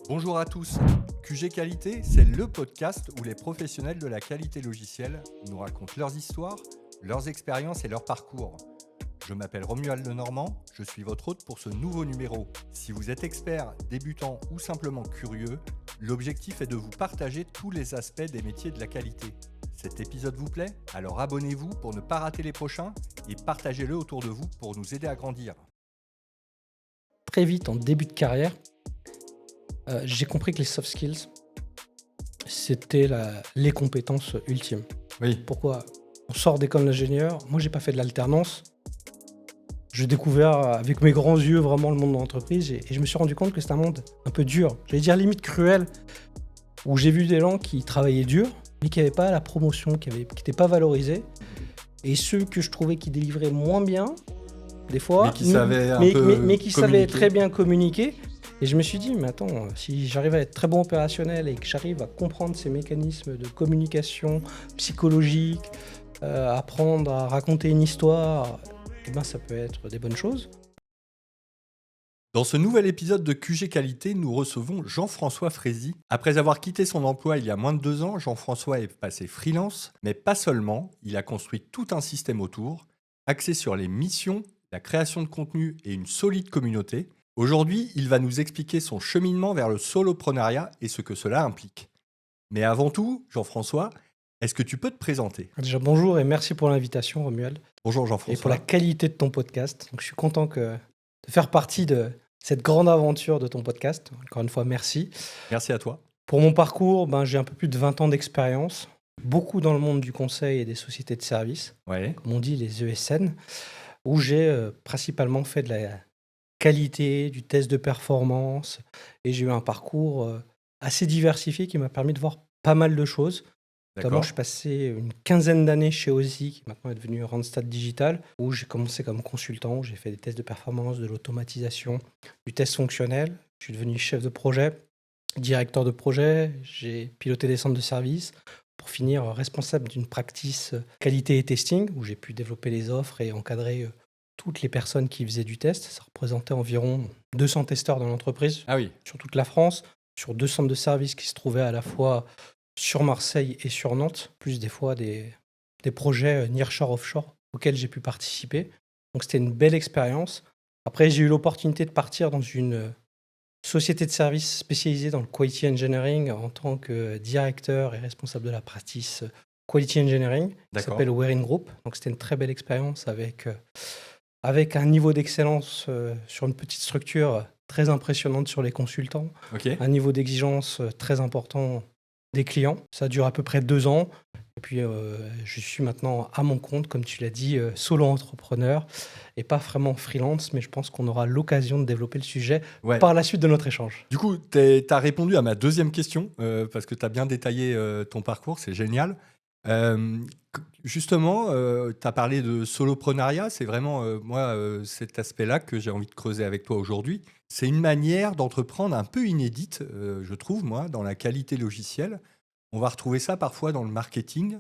Bonjour à tous. QG Qualité, c'est le podcast où les professionnels de la qualité logicielle nous racontent leurs histoires, leurs expériences et leurs parcours. Je m'appelle Romuald Lenormand, je suis votre hôte pour ce nouveau numéro. Si vous êtes expert, débutant ou simplement curieux, l'objectif est de vous partager tous les aspects des métiers de la qualité. Cet épisode vous plaît? Alors abonnez-vous pour ne pas rater les prochains et partagez-le autour de vous pour nous aider à grandir. Très vite, en début de carrière, j'ai compris que les soft skills, c'était les compétences ultimes. Oui. Pourquoi? On sort d'école d'ingénieur, moi j'ai pas fait de l'alternance. J'ai découvert avec mes grands yeux vraiment le monde de l'entreprise et je me suis rendu compte que c'est un monde un peu dur, j'allais dire limite cruel, où j'ai vu des gens qui travaillaient dur, mais qui n'avaient pas la promotion, qui n'étaient pas valorisés. Et ceux que je trouvais qui délivraient moins bien, des fois, Mais qui savaient mais qui savaient communiquer. très bien communiquer. Et je me suis dit, mais attends, si j'arrive à être très bon opérationnel et que j'arrive à comprendre ces mécanismes de communication psychologique, apprendre à raconter une histoire, eh ben, ça peut être des bonnes choses. Dans ce nouvel épisode de QG Qualité, nous recevons Jean-François Frézy. Après avoir quitté son emploi il y a moins de 2 ans, Jean-François est passé freelance, mais pas seulement, il a construit tout un système autour, axé sur les missions, la création de contenu et une solide communauté. Aujourd'hui, il va nous expliquer son cheminement vers le soloprenariat et ce que cela implique. Mais avant tout, Jean-François, est-ce que tu peux te présenter? Déjà, bonjour et merci pour l'invitation, Romuald, Bonjour et pour Jean-François. la qualité de ton podcast. Donc, je suis content de faire partie de cette grande aventure de ton podcast. Encore une fois, merci. Merci à toi. Pour mon parcours, j'ai un peu plus de 20 ans d'expérience, beaucoup dans le monde du conseil et des sociétés de services, Ouais. comme on dit les ESN, où j'ai principalement fait de la qualité, du test de performance, et j'ai eu un parcours assez diversifié qui m'a permis de voir pas mal de choses. Notamment, D'accord. je suis passé une quinzaine d'années chez OSI, qui maintenant est devenu Randstad Digital, où j'ai commencé comme consultant, où j'ai fait des tests de performance, de l'automatisation, du test fonctionnel. Je suis devenu chef de projet, directeur de projet, j'ai piloté des centres de services, pour finir responsable d'une practice qualité et testing, où j'ai pu développer les offres et encadrer toutes les personnes qui faisaient du test. Ça représentait environ 200 testeurs dans l'entreprise, Ah oui, sur toute la France, sur 2 centres de services qui se trouvaient à la fois sur Marseille et sur Nantes, plus des fois des projets nearshore, offshore auxquels j'ai pu participer. Donc c'était une belle expérience. Après, j'ai eu l'opportunité de partir dans une société de services spécialisée dans le quality engineering en tant que directeur et responsable de la practice quality engineering, qui d'accord. s'appelle Werin Group. Donc c'était une très belle expérience avec un niveau d'excellence sur une petite structure très impressionnante sur les consultants, Ok. un niveau d'exigence très important des clients. Ça dure à peu près 2 ans. Et puis, je suis maintenant à mon compte, comme tu l'as dit, solo-entrepreneur et pas vraiment freelance, mais je pense qu'on aura l'occasion de développer le sujet Ouais. par la suite de notre échange. Du coup, tu as répondu à ma deuxième question, parce que tu as bien détaillé ton parcours, c'est génial. Justement, tu as parlé de soloprenariat, c'est vraiment, moi, cet aspect-là que j'ai envie de creuser avec toi aujourd'hui. C'est une manière d'entreprendre un peu inédite, je trouve, moi, dans la qualité logicielle. On va retrouver ça parfois dans le marketing,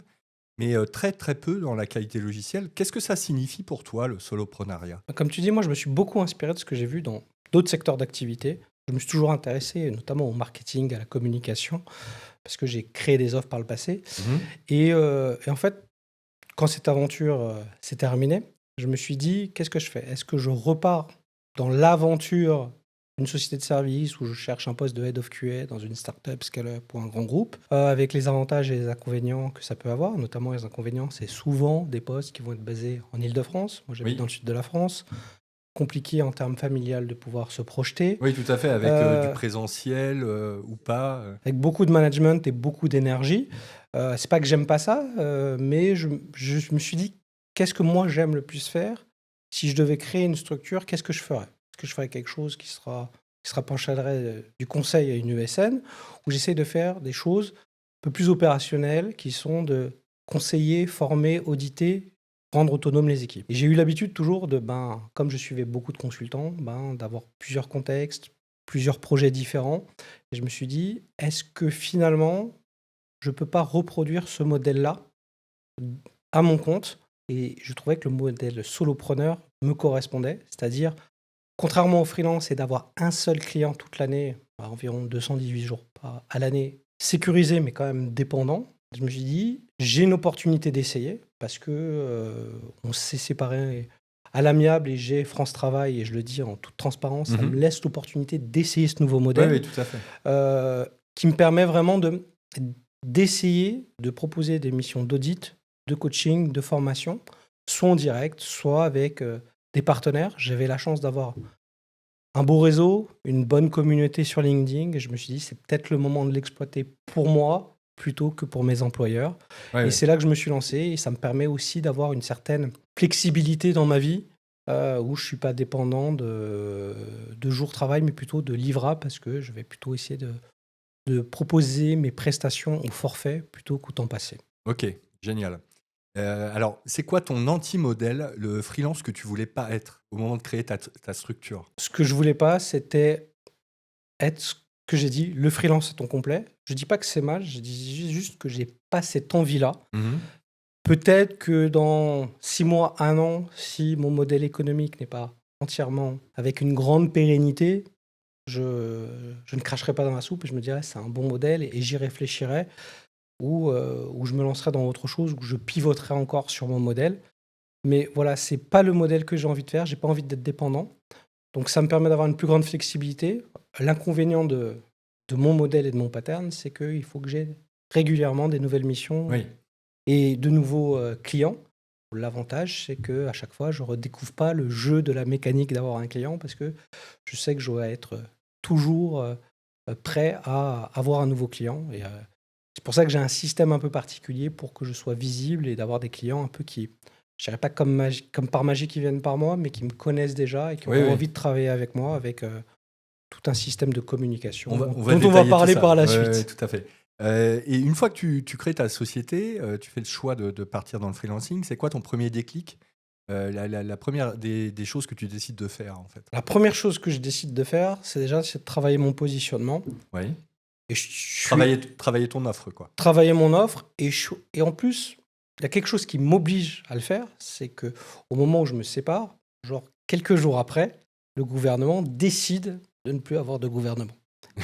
mais très, très peu dans la qualité logicielle. Qu'est-ce que ça signifie pour toi, le soloprenariat? Comme tu dis, moi, je me suis beaucoup inspiré de ce que j'ai vu dans d'autres secteurs d'activité. Je me suis toujours intéressé, notamment au marketing, à la communication, parce que j'ai créé des offres par le passé. Mhm. Et en fait, quand cette aventure s'est terminée, je me suis dit, qu'est-ce que je fais? Est-ce que je repars dans l'aventure d'une société de service où je cherche un poste de Head of QA dans une startup scale-up ou un grand groupe, avec les avantages et les inconvénients que ça peut avoir, notamment les inconvénients, c'est souvent des postes qui vont être basés en Île-de-France. Moi, j'habite Oui. dans le sud de la France. Compliqué en termes familial de pouvoir se projeter, Oui, tout à fait, avec du euh, présentiel ou pas. avec beaucoup de management et beaucoup d'énergie. C'est pas que j'aime pas ça, mais je me suis dit, qu'est-ce que moi j'aime le plus faire? Si je devais créer une structure, qu'est-ce que je ferais? Est-ce que je ferais quelque chose qui se rapprocherait du conseil à une ESN, ou j'essaie de faire des choses un peu plus opérationnelles, qui sont de conseiller, former, auditer, rendre autonomes les équipes. Et j'ai eu l'habitude toujours comme je suivais beaucoup de consultants, d'avoir plusieurs contextes, plusieurs projets différents. Et je me suis dit, est-ce que finalement, je ne peux pas reproduire ce modèle-là à mon compte? Et je trouvais que le modèle solopreneur me correspondait, c'est-à-dire, contrairement au freelance et d'avoir un seul client toute l'année, à environ 218 jours à l'année, sécurisé, mais quand même dépendant. Je me suis dit, j'ai une opportunité d'essayer parce que on s'est séparés à l'amiable et j'ai France Travail, et je le dis en toute transparence, ça me Mhm. laisse l'opportunité d'essayer ce nouveau Oui, modèle oui, tout à fait. qui me permet vraiment d'essayer de proposer des missions d'audit, de coaching, de formation, soit en direct, soit avec des partenaires. J'avais la chance d'avoir un beau réseau, une bonne communauté sur LinkedIn, et je me suis dit, c'est peut-être le moment de l'exploiter pour moi plutôt que pour mes employeurs. Ouais, Et ouais. c'est là que je me suis lancé, et ça me permet aussi d'avoir une certaine flexibilité dans ma vie, où je ne suis pas dépendant de jours de travail, mais plutôt de livrables, parce que je vais plutôt essayer de proposer mes prestations au forfait plutôt qu'au temps passé. Ok, génial. Alors, c'est quoi ton anti-modèle, le freelance que tu voulais pas être au moment de créer ta structure? Ce que je voulais pas, c'était être ce que j'ai dit, le freelance à temps complet. Je dis pas que c'est mal, je dis juste que j'ai pas cette envie-là. Mhm. Peut-être que dans 6 mois, 1 an, si mon modèle économique n'est pas entièrement avec une grande pérennité, je ne cracherai pas dans la soupe et je me dirais: «C'est un bon modèle», et j'y réfléchirai, ou je me lancerai dans autre chose, où je pivoterai encore sur mon modèle. Mais voilà, c'est pas le modèle que j'ai envie de faire, j'ai pas envie d'être dépendant. Donc ça me permet d'avoir une plus grande flexibilité. L'inconvénient de mon modèle et de mon pattern, c'est qu'il faut que j'ai régulièrement des nouvelles missions Oui, et de nouveaux clients. L'avantage, c'est que à chaque fois, je redécouvre pas le jeu de la mécanique d'avoir un client, parce que je sais que je dois être toujours prêt à avoir un nouveau client. Et c'est pour ça que j'ai un système un peu particulier pour que je sois visible et d'avoir des clients un peu qui, je dirais pas comme par magie qui viennent par moi, mais qui me connaissent déjà et qui oui, ont oui. envie de travailler avec moi, avec tout un système de communication On va dont on va détailler tout parler ça. par la Ouais, ouais, suite. tout à fait. Et une fois que tu crées ta société, tu fais le choix de partir dans le freelancing. C'est quoi ton premier déclic? La première des choses que tu décides de faire, en fait? La première chose que je décide de faire, c'est de travailler mon positionnement. Oui. Et je suis Travailler ton offre, quoi. travailler mon offre, et en plus, il y a quelque chose qui m'oblige à le faire, c'est que au moment où je me sépare, genre quelques jours après, le gouvernement décide de ne plus avoir de gouvernement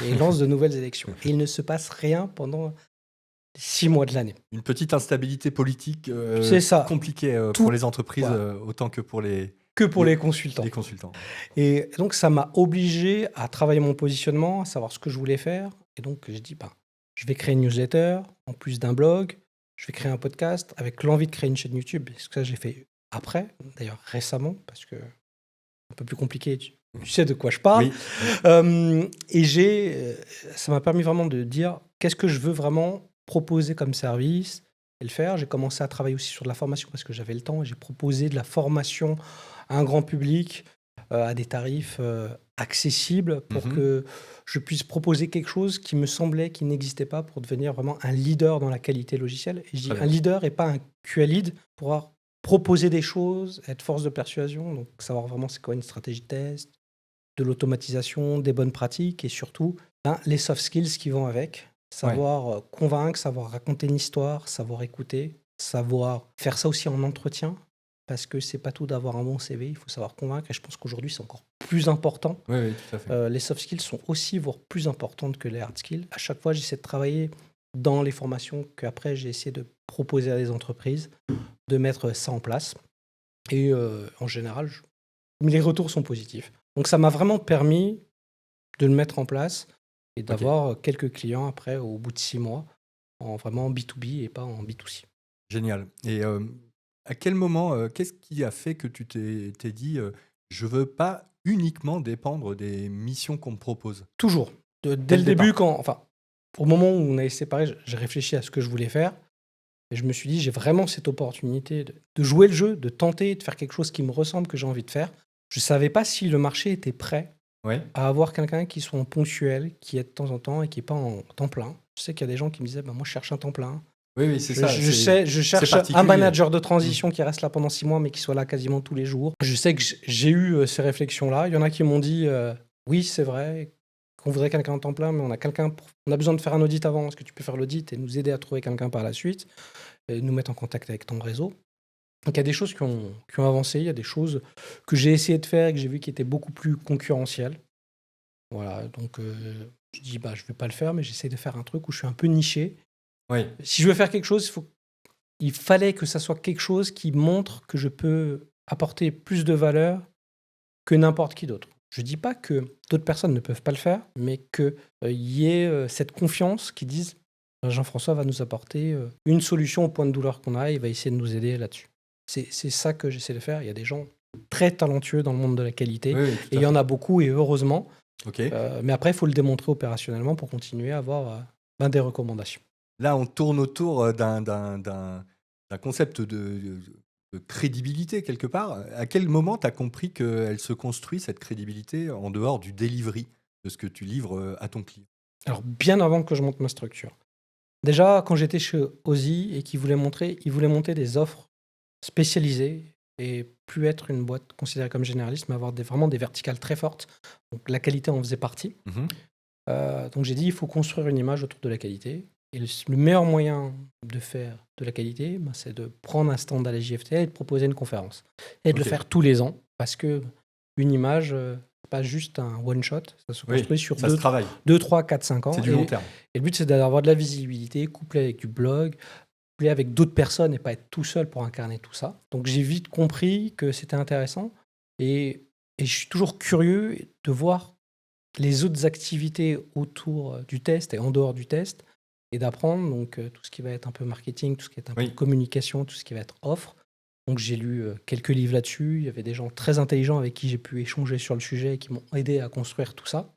et il lance de nouvelles élections. Et il ne se passe rien pendant 6 mois de l'année. Une petite instabilité politique, C'est ça, compliquée, pour tout, les entreprises, voilà, autant que pour que pour les les consultants. les consultants. Et donc ça m'a obligé à travailler mon positionnement, à savoir ce que je voulais faire. Et donc j'ai dit, ben, je vais créer une newsletter en plus d'un blog, je vais créer un podcast avec l'envie de créer une chaîne YouTube. Et ce que ça, j'ai fait après, d'ailleurs récemment, parce que c'est un peu plus compliqué, tu sais de quoi je parle. Oui, oui. Et ça m'a permis vraiment de dire qu'est-ce que je veux vraiment proposer comme service et le faire. J'ai commencé à travailler aussi sur de la formation parce que j'avais le temps, et j'ai proposé de la formation à un grand public à des tarifs accessibles pour Mmh. que je puisse proposer quelque chose qui me semblait qui n'existait pas, pour devenir vraiment un leader dans la qualité logicielle. Et je Très dis un bien. leader et pas un QA lead, pour pouvoir proposer des choses, être force de persuasion, donc savoir vraiment c'est quoi une stratégie de test, de l'automatisation, des bonnes pratiques, et surtout ben, les soft skills qui vont avec. Ouais. Savoir convaincre, savoir raconter une histoire, savoir écouter, savoir faire ça aussi en entretien, parce que c'est pas tout d'avoir un bon CV, il faut savoir convaincre, et je pense qu'aujourd'hui c'est encore plus important. Oui, oui, tout à fait. Les soft skills sont aussi, voire plus importantes que les hard skills. À chaque fois, j'essaie de travailler dans les formations qu'après j'ai essayé de proposer à des entreprises, de mettre ça en place. Et en général, les retours sont positifs. Donc ça m'a vraiment permis de le mettre en place et OK, d'avoir quelques clients après, au bout de 6 mois, en vraiment B2B et pas en B2C. génial. Et à quel moment, qu'est-ce qui a fait que tu t'es dit, «Je veux pas uniquement dépendre des missions qu'on me propose»? Toujours. Dès Dès le le début, départ? enfin, au moment où on est séparés, j'ai réfléchi à ce que je voulais faire, et je me suis dit: «J'ai vraiment cette opportunité de jouer le jeu, de tenter, de faire quelque chose qui me ressemble, que j'ai envie de faire». Je ne savais pas si le marché était prêt Ouais. à avoir quelqu'un qui soit en ponctuel, qui est de temps en temps et qui est pas en temps plein. Je sais qu'il y a des gens qui me disaient: «Bah, moi, je cherche un temps plein». Oui, oui, c'est ça, Je c'est cherche un particulier. manager de Mmh. transition qui reste là pendant 6 mois, mais qui soit là quasiment tous les jours. Je sais que j'ai eu ces réflexions-là. Il y en a qui m'ont dit oui, c'est vrai, qu'on voudrait quelqu'un en temps plein, mais on a besoin de faire un audit avant. Est-ce que tu peux faire l'audit et nous aider à trouver quelqu'un par la suite, et nous mettre en contact avec ton réseau? Donc il y a des choses qui ont avancé, il y a des choses que j'ai essayé de faire et que j'ai vu qui étaient beaucoup plus concurrentielles. Voilà, donc je dis, bah, je ne vais pas le faire, mais j'essaie de faire un truc où je suis un peu niché. Oui. Si je veux faire quelque chose, il fallait que ça soit quelque chose qui montre que je peux apporter plus de valeur que n'importe qui d'autre. Je ne dis pas que d'autres personnes ne peuvent pas le faire, mais qu'il y ait cette confiance qui dise Jean-François va nous apporter une solution au point de douleur qu'on a, il va essayer de nous aider là-dessus. C'est ça que j'essaie de faire. Il y a des gens très talentueux dans le monde de la qualité, Oui, et tout il à y en fait. a beaucoup, et heureusement. Ok. Mais après, il faut le démontrer opérationnellement pour continuer à avoir des recommandations. Là, on tourne autour d'un concept de crédibilité quelque part. À quel moment tu as compris qu'elle se construit, cette crédibilité, en dehors du delivery de ce que tu livres à ton client? Alors, bien avant que je monte ma structure. Déjà, quand j'étais chez Ozzy et qu'ils voulaient monter des offres spécialisées et plus être une boîte considérée comme généraliste, mais avoir vraiment des verticales très fortes. Donc, la qualité en faisait partie. Mhm. Donc, j'ai dit, il faut construire une image autour de la qualité. Et le meilleur moyen de faire de la qualité, c'est de prendre un stand à la JFTL et de proposer une conférence. Et de le Ok. faire tous les ans. Parce que une image, c'est pas juste un one-shot. Ça se Oui, construit sur ça se travaille. 2, 3, 4, 5 ans. C'est du long terme. Et le but, c'est d'avoir de la visibilité, couplé avec du blog, couplé avec d'autres personnes et pas être tout seul pour incarner tout ça. Donc, j'ai vite compris que c'était intéressant. Et je suis toujours curieux de voir les autres activités autour du test et en dehors du test et d'apprendre donc tout ce qui va être un peu marketing, tout ce qui est un peu Oui. communication, tout ce qui va être offre. Donc j'ai lu quelques livres là-dessus. Il y avait des gens très intelligents avec qui j'ai pu échanger sur le sujet et qui m'ont aidé à construire tout ça.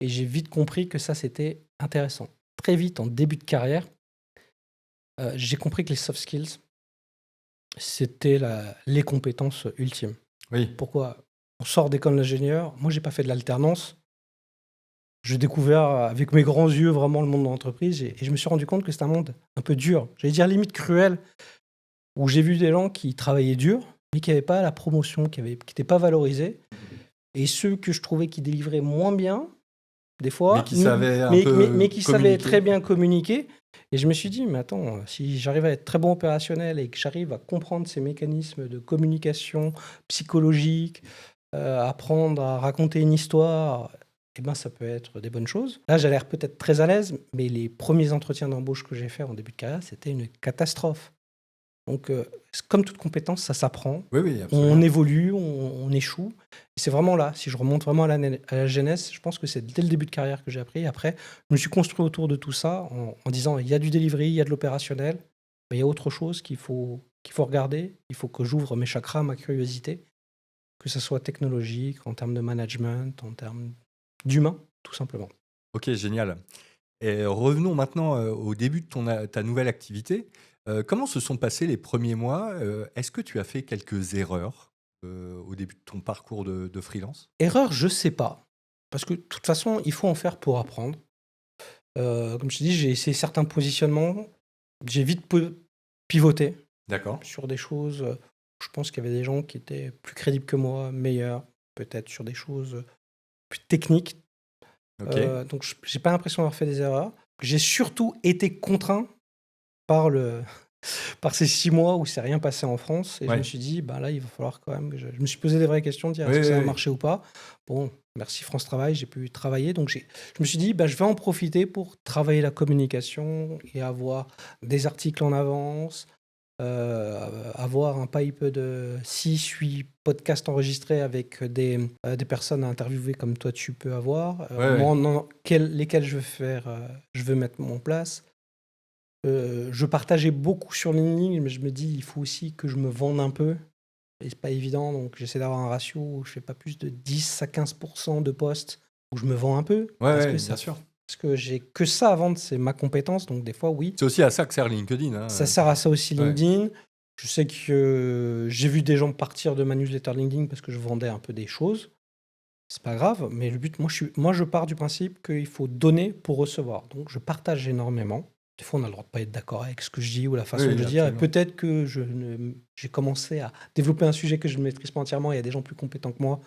Et j'ai vite compris que ça, c'était intéressant. Très vite, en début de carrière, j'ai compris que les soft skills, c'était les compétences ultimes. Oui. Pourquoi? On sort d'école d'ingénieur. Moi, j'ai pas fait de l'alternance. J'ai découvert avec mes grands yeux vraiment le monde de l'entreprise et je me suis rendu compte que c'est un monde un peu dur. J'allais dire limite cruel, où j'ai vu des gens qui travaillaient dur, mais qui n'avaient pas la promotion, qui n'étaient pas valorisés. Et ceux que je trouvais qui délivraient moins bien, des fois, Mais qui savaient un peu mais qui savaient communiquer. très bien communiquer. Et je me suis dit, mais attends, si j'arrive à être très bon opérationnel et que j'arrive à comprendre ces mécanismes de communication psychologique, apprendre à raconter une histoire, eh ben, ça peut être des bonnes choses. Là, j'ai l'air peut-être très à l'aise, mais les premiers entretiens d'embauche que j'ai faits en début de carrière, c'était une catastrophe. Donc, comme toute compétence, ça s'apprend. Oui, oui, On absolument. évolue, on échoue. Et c'est vraiment là, si je remonte vraiment à la genèse, je pense que c'est dès le début de carrière que j'ai appris. Après, je me suis construit autour de tout ça en disant, il y a du delivery, il y a de l'opérationnel, mais il y a autre chose qu'il faut regarder. Il faut que j'ouvre mes chakras, ma curiosité, que ce soit technologique, en termes de management, en termes d'humain, tout simplement. Ok, génial. Et revenons maintenant au début de ta nouvelle activité. Comment se sont passés les premiers mois? Est-ce que tu as fait quelques erreurs au début de ton parcours de freelance? Erreur, je sais pas. Parce que de toute façon, il faut en faire pour apprendre. Comme je te dis, j'ai essayé certains positionnements. J'ai vite pivoté D'accord. sur des choses. Je pense qu'il y avait des gens qui étaient plus crédibles que moi, meilleurs, peut-être sur des choses plus techniques. Ok. Donc, j'ai pas l'impression d'avoir fait des erreurs. J'ai surtout été contraint par par ces 6 mois où c'est rien passé en France. Et je Ouais. me suis dit, bah là, il va falloir quand même que je me suis posé des vraies questions, de dire Oui, est-ce que ça oui, va oui. marcher ou pas. Bon, merci France Travail, j'ai pu travailler. Donc, je me suis dit, bah, je vais en profiter pour travailler la communication et avoir des articles en avance, avoir un pipe de 6-8 podcasts enregistrés avec des personnes à interviewer comme toi tu peux avoir. Ouais, Moi, ouais. lesquels je veux faire, je veux mettre en place. Je partageais beaucoup sur LinkedIn, mais je me dis, il faut aussi que je me vende un peu. Et c'est pas évident, donc j'essaie d'avoir un ratio où je fais pas plus de 10 à 15% de posts où je me vends un peu. Ouais, parce ouais, que bien sûr. parce que j'ai que ça à vendre, c'est ma compétence. Donc des fois, oui, C'est aussi à ça que sert LinkedIn. Hein. ça sert à ça aussi Ouais. LinkedIn. Je sais que j'ai vu des gens partir de ma newsletter LinkedIn parce que je vendais un peu des choses. C'est pas grave, mais le but, moi je pars du principe qu'il faut donner pour recevoir. Donc je partage énormément. Des fois, on a le droit de pas être d'accord avec ce que je dis ou la façon Oui, de le dire. Et absolument. peut-être que j'ai commencé à développer un sujet que je ne maîtrise pas entièrement. Il y a des gens plus compétents que moi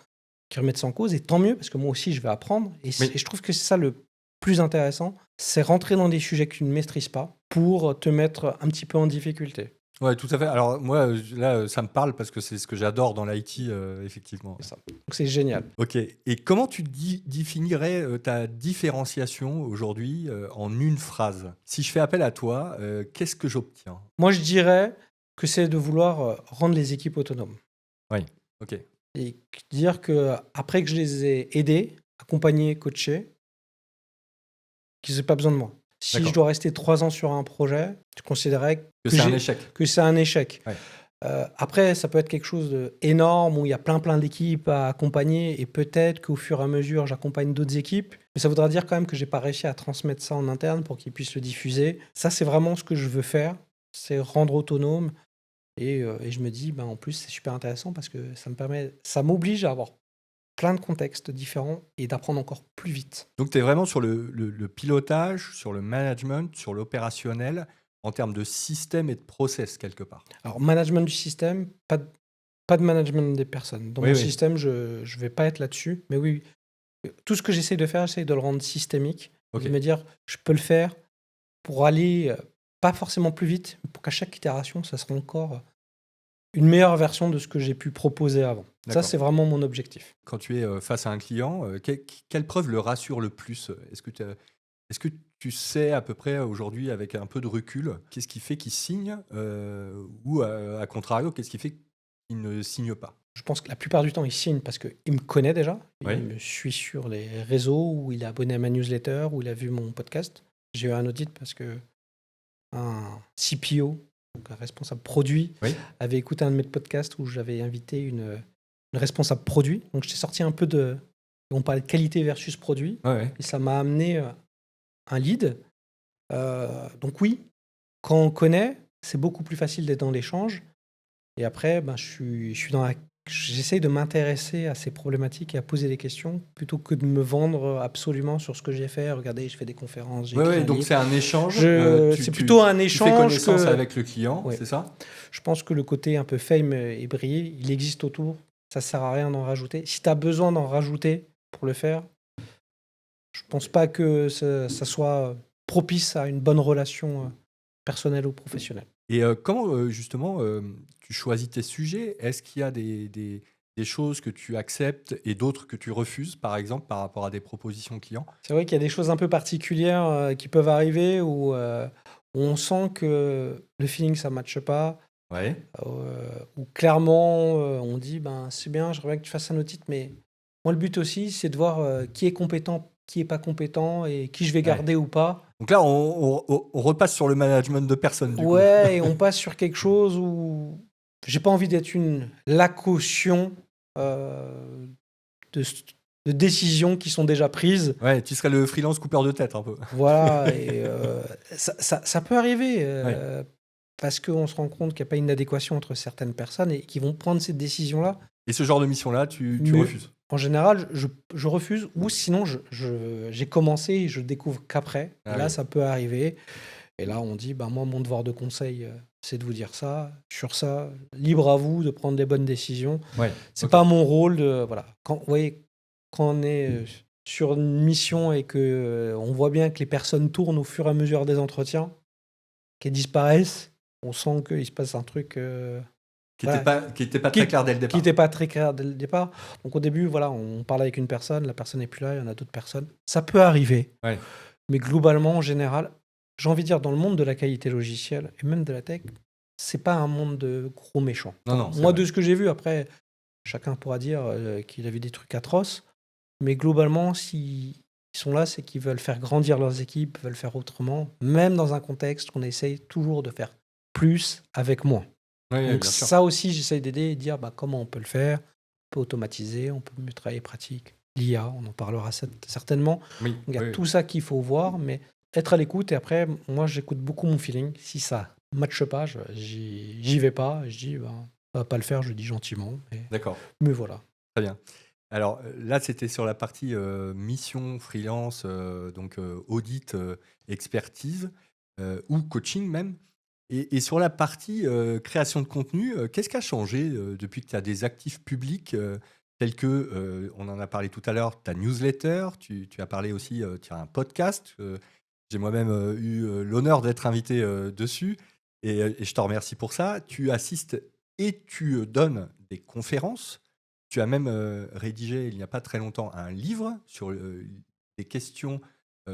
qui remettent ça en cause. Et tant mieux, parce que moi aussi, je vais apprendre. Et Oui. je trouve que c'est ça le plus intéressant. C'est rentrer dans des sujets que tu ne maîtrises pas pour te mettre un petit peu en difficulté. Ouais, tout à fait. Alors moi, là, ça me parle parce que c'est ce que j'adore dans l'IT, effectivement. C'est ça. Donc c'est génial. Ok. Et comment tu définirais ta différenciation aujourd'hui en une phrase? Si je fais appel à toi, qu'est-ce que j'obtiens? Moi, je dirais que c'est de vouloir rendre les équipes autonomes. Oui. Ok. Et dire que après que je les ai aidés, accompagnés, coachés, qu'ils n'aient pas besoin de moi. Si je D'accord. dois rester 3 ans sur un projet, je considérerais Que c'est un échec. que c'est un échec. Ouais. Après, ça peut être quelque chose d'énorme où il y a plein d'équipes à accompagner et peut-être qu'au fur et à mesure, j'accompagne d'autres équipes. Mais ça voudra dire quand même que j'ai pas réussi à transmettre ça en interne pour qu'ils puissent le diffuser. Ça, c'est vraiment ce que je veux faire, c'est rendre autonome. Et je me dis, ben, en plus, c'est super intéressant parce que ça m'oblige à avoir plein de contextes différents et d'apprendre encore plus vite. Donc tu es vraiment sur le pilotage, sur le management, sur l'opérationnel, en termes de système et de process quelque part. Alors, management du système, pas de management des personnes. Dans Oui, mon oui. système, je ne vais pas être là-dessus. Mais oui, tout ce que j'essaie de faire, j'essaie de le rendre systémique. Ok. De me dire, je peux le faire pour aller pas forcément plus vite, mais pour qu'à chaque itération, ça sera encore une meilleure version de ce que j'ai pu proposer avant. Ça, D'accord. c'est vraiment mon objectif. Quand tu es face à un client, quelle preuve le rassure le plus? Est-ce que tu sais à peu près aujourd'hui, avec un peu de recul, qu'est-ce qui fait qu'il signe ou à contrario, qu'est-ce qui fait qu'il ne signe pas? Je pense que la plupart du temps, il signe parce qu'il me connaît déjà. Oui. Il me suit sur les réseaux, ou il est abonné à ma newsletter, ou il a vu mon podcast. J'ai eu un audit parce que un CPO, donc un responsable produit, Oui. avait écouté un de mes podcasts où j'avais invité une responsable produit. Donc, j'étais sorti un peu de... On parlait de qualité versus produit. Ouais, ouais. Et ça m'a amené un lead. Donc oui, quand on connaît, c'est beaucoup plus facile d'être dans l'échange. Et après, ben, j'essaye de m'intéresser à ces problématiques et à poser des questions plutôt que de me vendre absolument sur ce que j'ai fait. Regardez, je fais des conférences, j'ai Ouais, écrit ouais, un donc livre. c'est un échange. C'est plutôt un Tu fais échange connaissance que... avec le client, Ouais. c'est ça? Je pense que le côté un peu fame et briller, il existe autour. Ça sert à rien d'en rajouter. Si tu as besoin d'en rajouter pour le faire, je pense pas que ça soit propice à une bonne relation personnelle ou professionnelle. Et comment justement tu choisis tes sujets? Est-ce qu'il y a des choses que tu acceptes et d'autres que tu refuses, par exemple, par rapport à des propositions clients? C'est vrai qu'il y a des choses un peu particulières qui peuvent arriver où on sent que le feeling ça matche pas, Ouais. où clairement on dit ben c'est bien, j'aimerais bien que tu fasses un audit, mais moi le but aussi c'est de voir qui est compétent, qui est pas compétent et qui je vais Ouais. garder ou pas. Donc là, on repasse sur le management de personnes, du coup. Ouais, et on passe sur quelque chose où j'ai pas envie d'être la caution euh, de, de décisions qui sont déjà prises. Ouais, tu serais le freelance coupeur de tête un peu. Voilà, et ça peut arriver parce qu'on se rend compte qu'il n'y a pas une adéquation entre certaines personnes et qui vont prendre cette décision-là. Et ce genre de mission-là, tu Mais refuses. en général, je refuse, ou sinon j'ai commencé et je découvre qu'après. Ah Et là, oui. ça peut arriver. Et là, on dit, ben moi, mon devoir de conseil, c'est de vous dire ça, sur ça, libre à vous de prendre les bonnes décisions. Ouais. C'est Ok. pas mon rôle de... Voilà. Vous voyez, quand on est sur une mission et que on voit bien que les personnes tournent au fur et à mesure des entretiens, qu'elles disparaissent, on sent qu'il se passe un truc Qui voilà, était pas très clair dès le qui départ. n'était pas très clair dès le départ. Donc au début, voilà, on parle avec une personne, la personne n'est plus là, il y en a d'autres personnes. Ça peut arriver. Ouais. Mais globalement, en général, j'ai envie de dire, dans le monde de la qualité logicielle et même de la tech, c'est pas un monde de gros méchants. Non, non, c'est Moi, vrai. de ce que j'ai vu, après, chacun pourra dire qu'il a vu des trucs atroces. Mais globalement, s'ils sont là, c'est qu'ils veulent faire grandir leurs équipes, veulent faire autrement, même dans un contexte qu'on essaye toujours de faire plus avec moins. Ouais, Donc bien sûr. ça aussi, j'essaye d'aider et de dire bah, comment on peut le faire. On peut automatiser, on peut mieux travailler pratique. L'IA, on en parlera certainement. Oui, Il y a oui, tout ça qu'il faut voir, mais être à l'écoute. Et après, moi, j'écoute beaucoup mon feeling. Si ça ne matche pas, j'y vais pas. Je dis, ben, ça va pas le faire, je le dis gentiment. D'accord. Mais voilà. Très bien. Alors là, c'était sur la partie mission, freelance, donc audit, expertise ou coaching même. Et sur la partie création de contenu, qu'est-ce qui a changé depuis que tu as des actifs publics tels que, on en a parlé tout à l'heure, ta newsletter, tu as parlé aussi, tu as un podcast, j'ai moi-même eu l'honneur d'être invité dessus. Et je te remercie pour ça. Tu assistes et tu donnes des conférences. Tu as même rédigé, il n'y a pas très longtemps, un livre sur des questions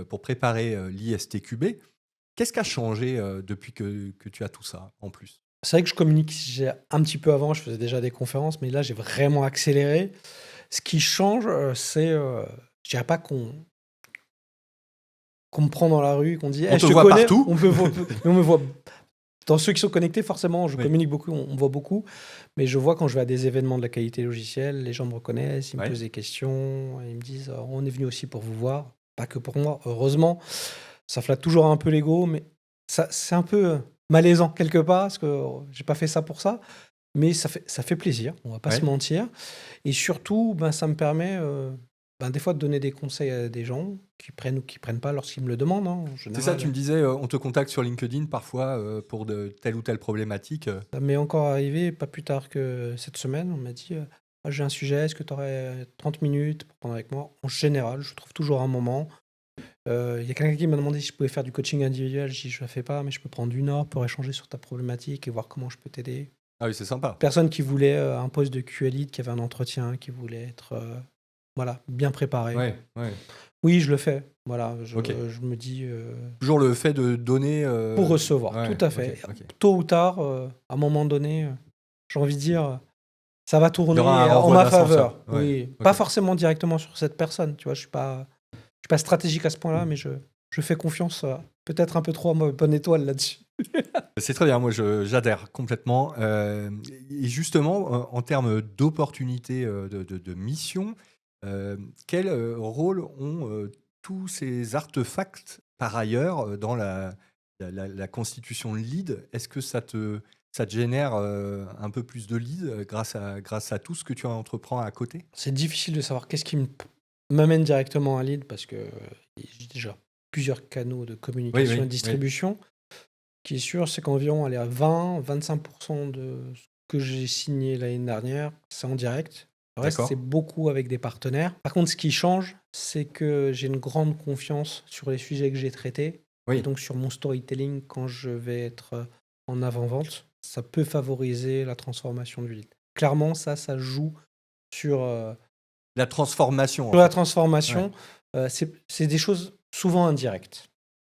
pour préparer l'ISTQB. Qu'est-ce qui a changé depuis que tu as tout ça en plus? C'est vrai que je communique un petit peu avant, je faisais déjà des conférences, mais là, j'ai vraiment accéléré. Ce qui change, c'est, je dirais pas qu'on me prend dans la rue, qu'on dit: On «Eh, te je te voit connais», partout. mais on me voit dans ceux qui sont connectés, forcément, je Oui. communique beaucoup, on me voit beaucoup, mais je vois quand je vais à des événements de la qualité logicielle, les gens me reconnaissent, ils me Ouais. posent des questions, ils me disent: On est venu aussi pour vous voir», pas que pour moi, heureusement. Ça flatte toujours un peu l'ego, mais ça c'est un peu, malaisant quelque part parce que, j'ai pas fait ça pour ça, mais ça fait plaisir, on va pas se Ouais. mentir et surtout, ben, ça me permet, des fois de donner des conseils à des gens qui prennent ou qui prennent pas lorsqu'ils me le demandent, hein, en C'est ça, tu général. me disais, on te contacte sur LinkedIn parfois pour de telle ou telle problématique. Ça m'est encore arrivé pas plus tard que cette semaine, on m'a dit, «Ah, j'ai un sujet, est-ce que tu aurais 30 minutes pour prendre avec moi?» En général, je trouve toujours un moment. Il y a quelqu'un qui m'a demandé si je pouvais faire du coaching individuel. J'ai dit: «Je ne le fais pas, mais je peux prendre 1 heure pour échanger sur ta problématique et voir comment je peux t'aider». Ah oui, c'est sympa. Personne qui voulait, un poste de QA lead, qui avait un entretien, qui voulait être, voilà, bien préparé. Ouais, ouais. Oui, je le fais. Voilà, Ok. je me dis, Toujours le fait de donner. pour recevoir, tout Ouais, à ok, fait. ok. Tôt ou tard, à un moment donné, j'ai envie de dire, ça va Il y aura un tourner, en renvoi ma d'ascenseur. faveur. Ouais, Oui, pas ok. forcément directement sur cette personne, tu vois? Je suis pas stratégique à ce point-là, mais je fais confiance, peut-être un peu trop à ma bonne étoile là-dessus. C'est très bien, moi j'adhère complètement. Et justement, en termes d'opportunités de mission, quel rôle ont tous ces artefacts par ailleurs dans la constitution de lead? Est-ce que ça te génère un peu plus de lead grâce à tout ce que tu entreprends à côté? C'est difficile de savoir qu'est-ce qui m'amène directement à lead parce que, j'ai déjà plusieurs canaux de Oui, communication et oui, de oui. distribution. Ce qui est sûr, c'est qu'environ, allez, à 20-25 de ce que j'ai signé l'année dernière, c'est en direct. Le reste, c'est D'accord. beaucoup avec des partenaires. Par contre, ce qui change, c'est que j'ai une grande confiance sur les sujets que j'ai traités et Oui. donc sur mon storytelling quand je vais être, en avant-vente. Ça peut favoriser la transformation du lead. Clairement, ça joue sur, La transformation en sur la fait. Ouais. transformation. C'est des choses souvent indirectes.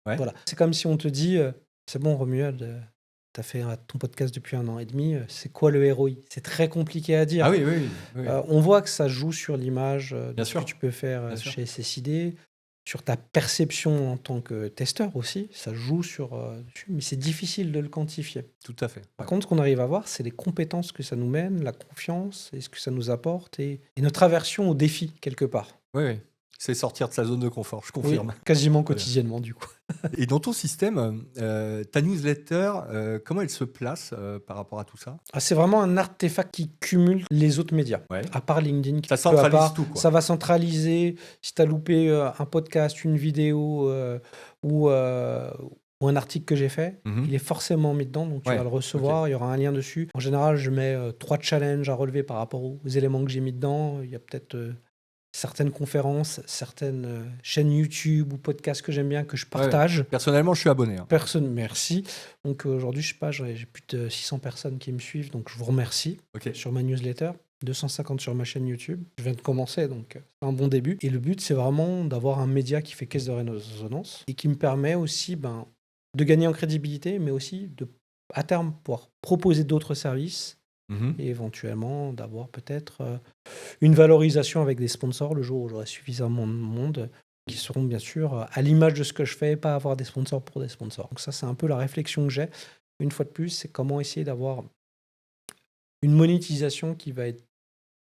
Ouais. Voilà. C'est comme si on te dit, «C'est bon Romuald, tu as fait, ton podcast depuis 1 an et demi, c'est quoi le ROI?» C'est très compliqué à Ah dire. oui, oui, oui, oui, oui. On voit que ça joue sur l'image, de Bien ce que sûr, tu peux faire, bien sûr. chez SSID, sur ta perception en tant que testeur aussi, ça joue sur, dessus, mais c'est difficile de le quantifier. Tout à fait. Par Ouais. contre, ce qu'on arrive à voir, c'est les compétences que ça nous mène, la confiance et ce que ça nous apporte et notre aversion au défi quelque part. Oui, oui. C'est sortir de sa zone de confort, je Oui, confirme. quasiment Très bien. quotidiennement du coup. Et dans ton système, ta newsletter, comment elle se place, par rapport à tout ça? Ah, c'est vraiment un artefact qui cumule les autres médias. Ouais. À part LinkedIn, qui Ça est peu à centralise part, tout, quoi. ça va centraliser. Si tu as loupé un podcast, une vidéo ou, euh, ou un article que j'ai fait, Mmh. il est forcément mis dedans, donc tu vas Ouais, le OK. recevoir, il y aura un lien dessus. En général, je mets 3 challenges à relever par rapport aux éléments que j'ai mis dedans. Il y a peut-être certaines conférences, certaines chaînes YouTube ou podcasts que j'aime bien, que je Ouais. partage. Personnellement, je suis abonné, hein. Personne, merci. Donc aujourd'hui, je sais pas, j'ai plus de 600 personnes qui me suivent, donc je vous remercie OK. sur ma newsletter. 250 sur ma chaîne YouTube. Je viens de commencer, donc c'est un bon début. Et le but, c'est vraiment d'avoir un média qui fait caisse de résonance et qui me permet aussi de gagner en crédibilité, mais aussi de, à terme, pouvoir proposer d'autres services Mmh. et éventuellement d'avoir peut-être une valorisation avec des sponsors le jour où j'aurai suffisamment de monde qui seront bien sûr à l'image de ce que je fais, pas avoir des sponsors pour des sponsors. Donc ça, c'est un peu la réflexion que j'ai. Une fois de plus, c'est comment essayer d'avoir une monétisation qui va être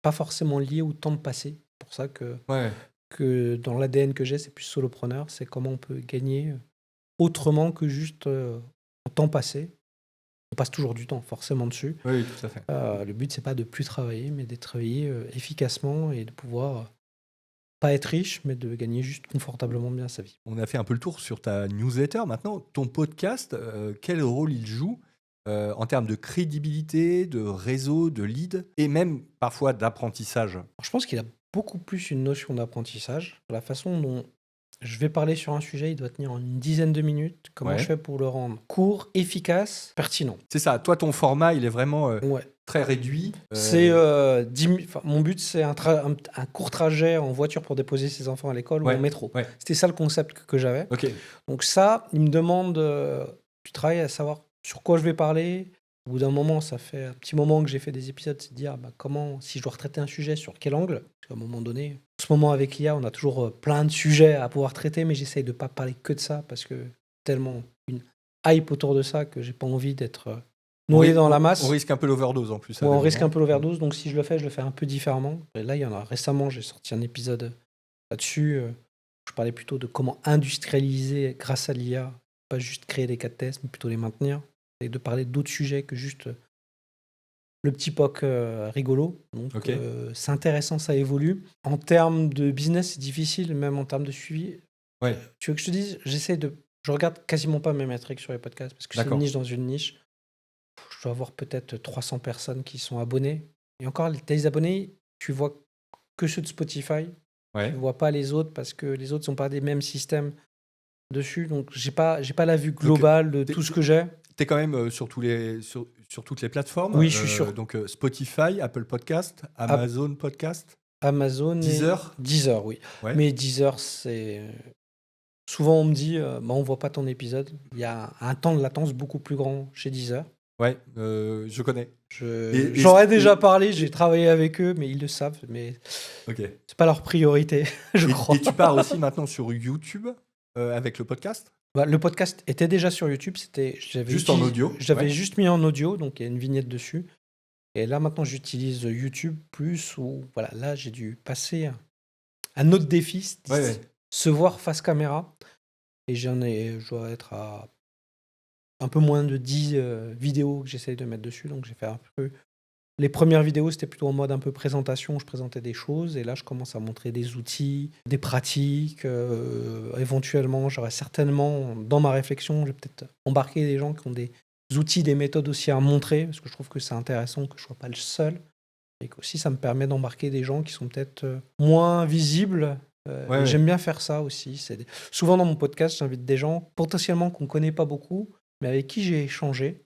pas forcément liée au temps de passé. C'est pour ça Ouais. que dans l'ADN que j'ai, c'est plus solopreneur. C'est comment on peut gagner autrement que juste au temps passé. On passe toujours du temps forcément dessus. Oui, oui, tout à fait. Le but, c'est pas de plus travailler, mais de travailler efficacement et de pouvoir pas être riche, mais de gagner juste confortablement bien sa vie. On a fait un peu le tour sur ta newsletter. Maintenant, ton podcast, quel rôle il joue, en termes de crédibilité, de réseau, de lead et même parfois d'apprentissage? Alors, je pense qu'il a beaucoup plus une notion d'apprentissage, la façon dont Je vais parler sur un sujet, il doit tenir en une dizaine de minutes. Comment je Ouais. fais pour le rendre court, efficace, pertinent? C'est ça. Toi, ton format, il est vraiment Ouais. très réduit. C'est 10 enfin, mon but, c'est un court trajet en voiture pour déposer ses enfants à l'école ou en Ouais. métro. Ouais. C'était ça le concept que j'avais. Ok. Donc ça, il me demande du travail à savoir sur quoi je vais parler. Au bout d'un moment, ça fait un petit moment que j'ai fait des épisodes, c'est de dire comment, si je dois retraiter un sujet, sur quel angle. Parce qu'à un moment donné, en ce moment avec l'IA, on a toujours plein de sujets à pouvoir traiter, mais j'essaye de ne pas parler que de ça parce que tellement une hype autour de ça que j'ai pas envie d'être noyé dans la masse. On risque un peu l'overdose en plus. Ouais, on risque un peu l'overdose, donc si je le fais un peu différemment. Et là, il y en a récemment, j'ai sorti un épisode là-dessus. Je parlais plutôt de comment industrialiser grâce à l'IA, pas juste créer des cas de test, mais plutôt les maintenir. Et de parler d'autres sujets que juste le petit POC rigolo. Donc Ok. c'est intéressant, ça évolue. En termes de business, c'est difficile, même en termes de suivi. Ouais. Tu veux que je te dise, je regarde quasiment pas mes métriques sur les podcasts parce que c'est une D'accord. niche dans une niche. Je dois avoir peut-être 300 personnes qui sont abonnées. Et encore, tes abonnés, tu vois que ceux de Spotify. Ouais. Tu vois pas les autres parce que les autres sont pas des mêmes systèmes dessus. Donc, j'ai pas la vue globale de tout ce que j'ai. Tu es quand même sur toutes les plateformes. Oui, je suis sûr. Donc Spotify, Apple Podcast, Amazon Podcast, Amazon Deezer. Deezer, oui. Ouais. Mais Deezer, c'est... Souvent, on me dit, on voit pas ton épisode. Il y a un temps de latence beaucoup plus grand chez Deezer. Ouais, je connais. J'aurais déjà parlé, j'ai travaillé avec eux, mais ils le savent. Mais c'est pas leur priorité, je crois. Et tu pars aussi maintenant sur YouTube avec le podcast? Le podcast était déjà sur YouTube. Juste en audio. J'avais juste mis en audio, donc il y a une vignette dessus. Et là, maintenant, j'utilise YouTube plus. Voilà, là, j'ai dû passer un autre défi, se voir face caméra. Et je dois être à un peu moins de 10 vidéos que j'essaye de mettre dessus. Donc, j'ai fait un peu... Les premières vidéos, c'était plutôt en mode un peu présentation, je présentais des choses. Et là, je commence à montrer des outils, des pratiques. Éventuellement, j'aurais certainement, dans ma réflexion, je vais peut-être embarquer des gens qui ont des outils, des méthodes aussi à montrer, parce que je trouve que c'est intéressant que je ne sois pas le seul. Et qu'aussi, ça me permet d'embarquer des gens qui sont peut-être moins visibles. J'aime bien faire ça aussi. Souvent, dans mon podcast, j'invite des gens potentiellement qu'on ne connaît pas beaucoup, mais avec qui j'ai échangé.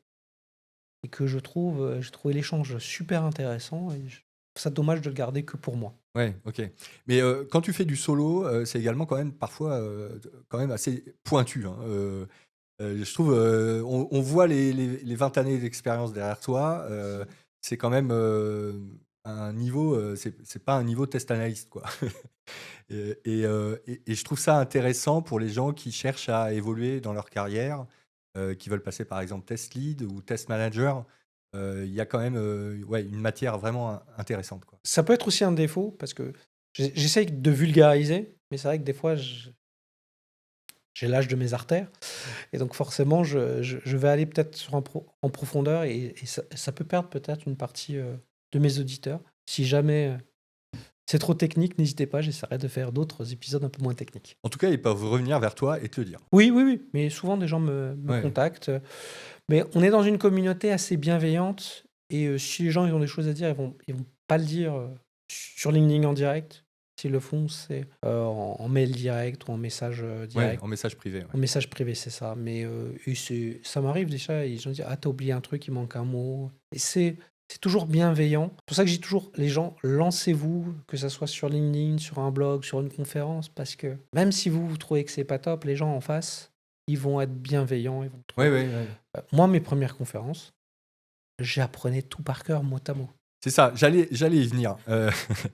Et que j'ai trouvé l'échange super intéressant. Et je trouve ça dommage de le garder que pour moi. Ouais, ok. Mais quand tu fais du solo, c'est également quand même parfois quand même assez pointu. Hein. Je trouve, on voit les 20 années d'expérience derrière toi. C'est quand même un niveau, c'est pas un niveau test analyste, quoi. Et je trouve ça intéressant pour les gens qui cherchent à évoluer dans leur carrière, qui veulent passer par exemple test lead ou test manager. Il y a quand même une matière vraiment intéressante, quoi. Ça peut être aussi un défaut parce que j'essaye de vulgariser, mais c'est vrai que des fois, j'ai l'âge de mes artères. Et donc forcément, je vais aller peut-être en profondeur et ça peut perdre peut-être une partie de mes auditeurs. Si jamais c'est trop technique, n'hésitez pas, j'essaierai de faire d'autres épisodes un peu moins techniques. En tout cas, ils peuvent revenir vers toi et te le dire. Oui, mais souvent des gens me contactent. Mais on est dans une communauté assez bienveillante et si les gens ils ont des choses à dire, ils vont pas le dire sur LinkedIn en direct. S'ils le font, c'est en mail direct ou en message direct. En message privé. En message privé, c'est ça. Mais ça m'arrive déjà, et les gens disent « Ah, t'as oublié un truc, il manque un mot. » Et c'est toujours bienveillant. C'est pour ça que je dis toujours, les gens, lancez-vous, que ce soit sur LinkedIn, sur un blog, sur une conférence, parce que même si vous trouvez que c'est pas top, les gens en face, ils vont être bienveillants. Ils vont trouver. Moi, mes premières conférences, j'apprenais tout par cœur, mot à mot. C'est ça, j'allais y venir.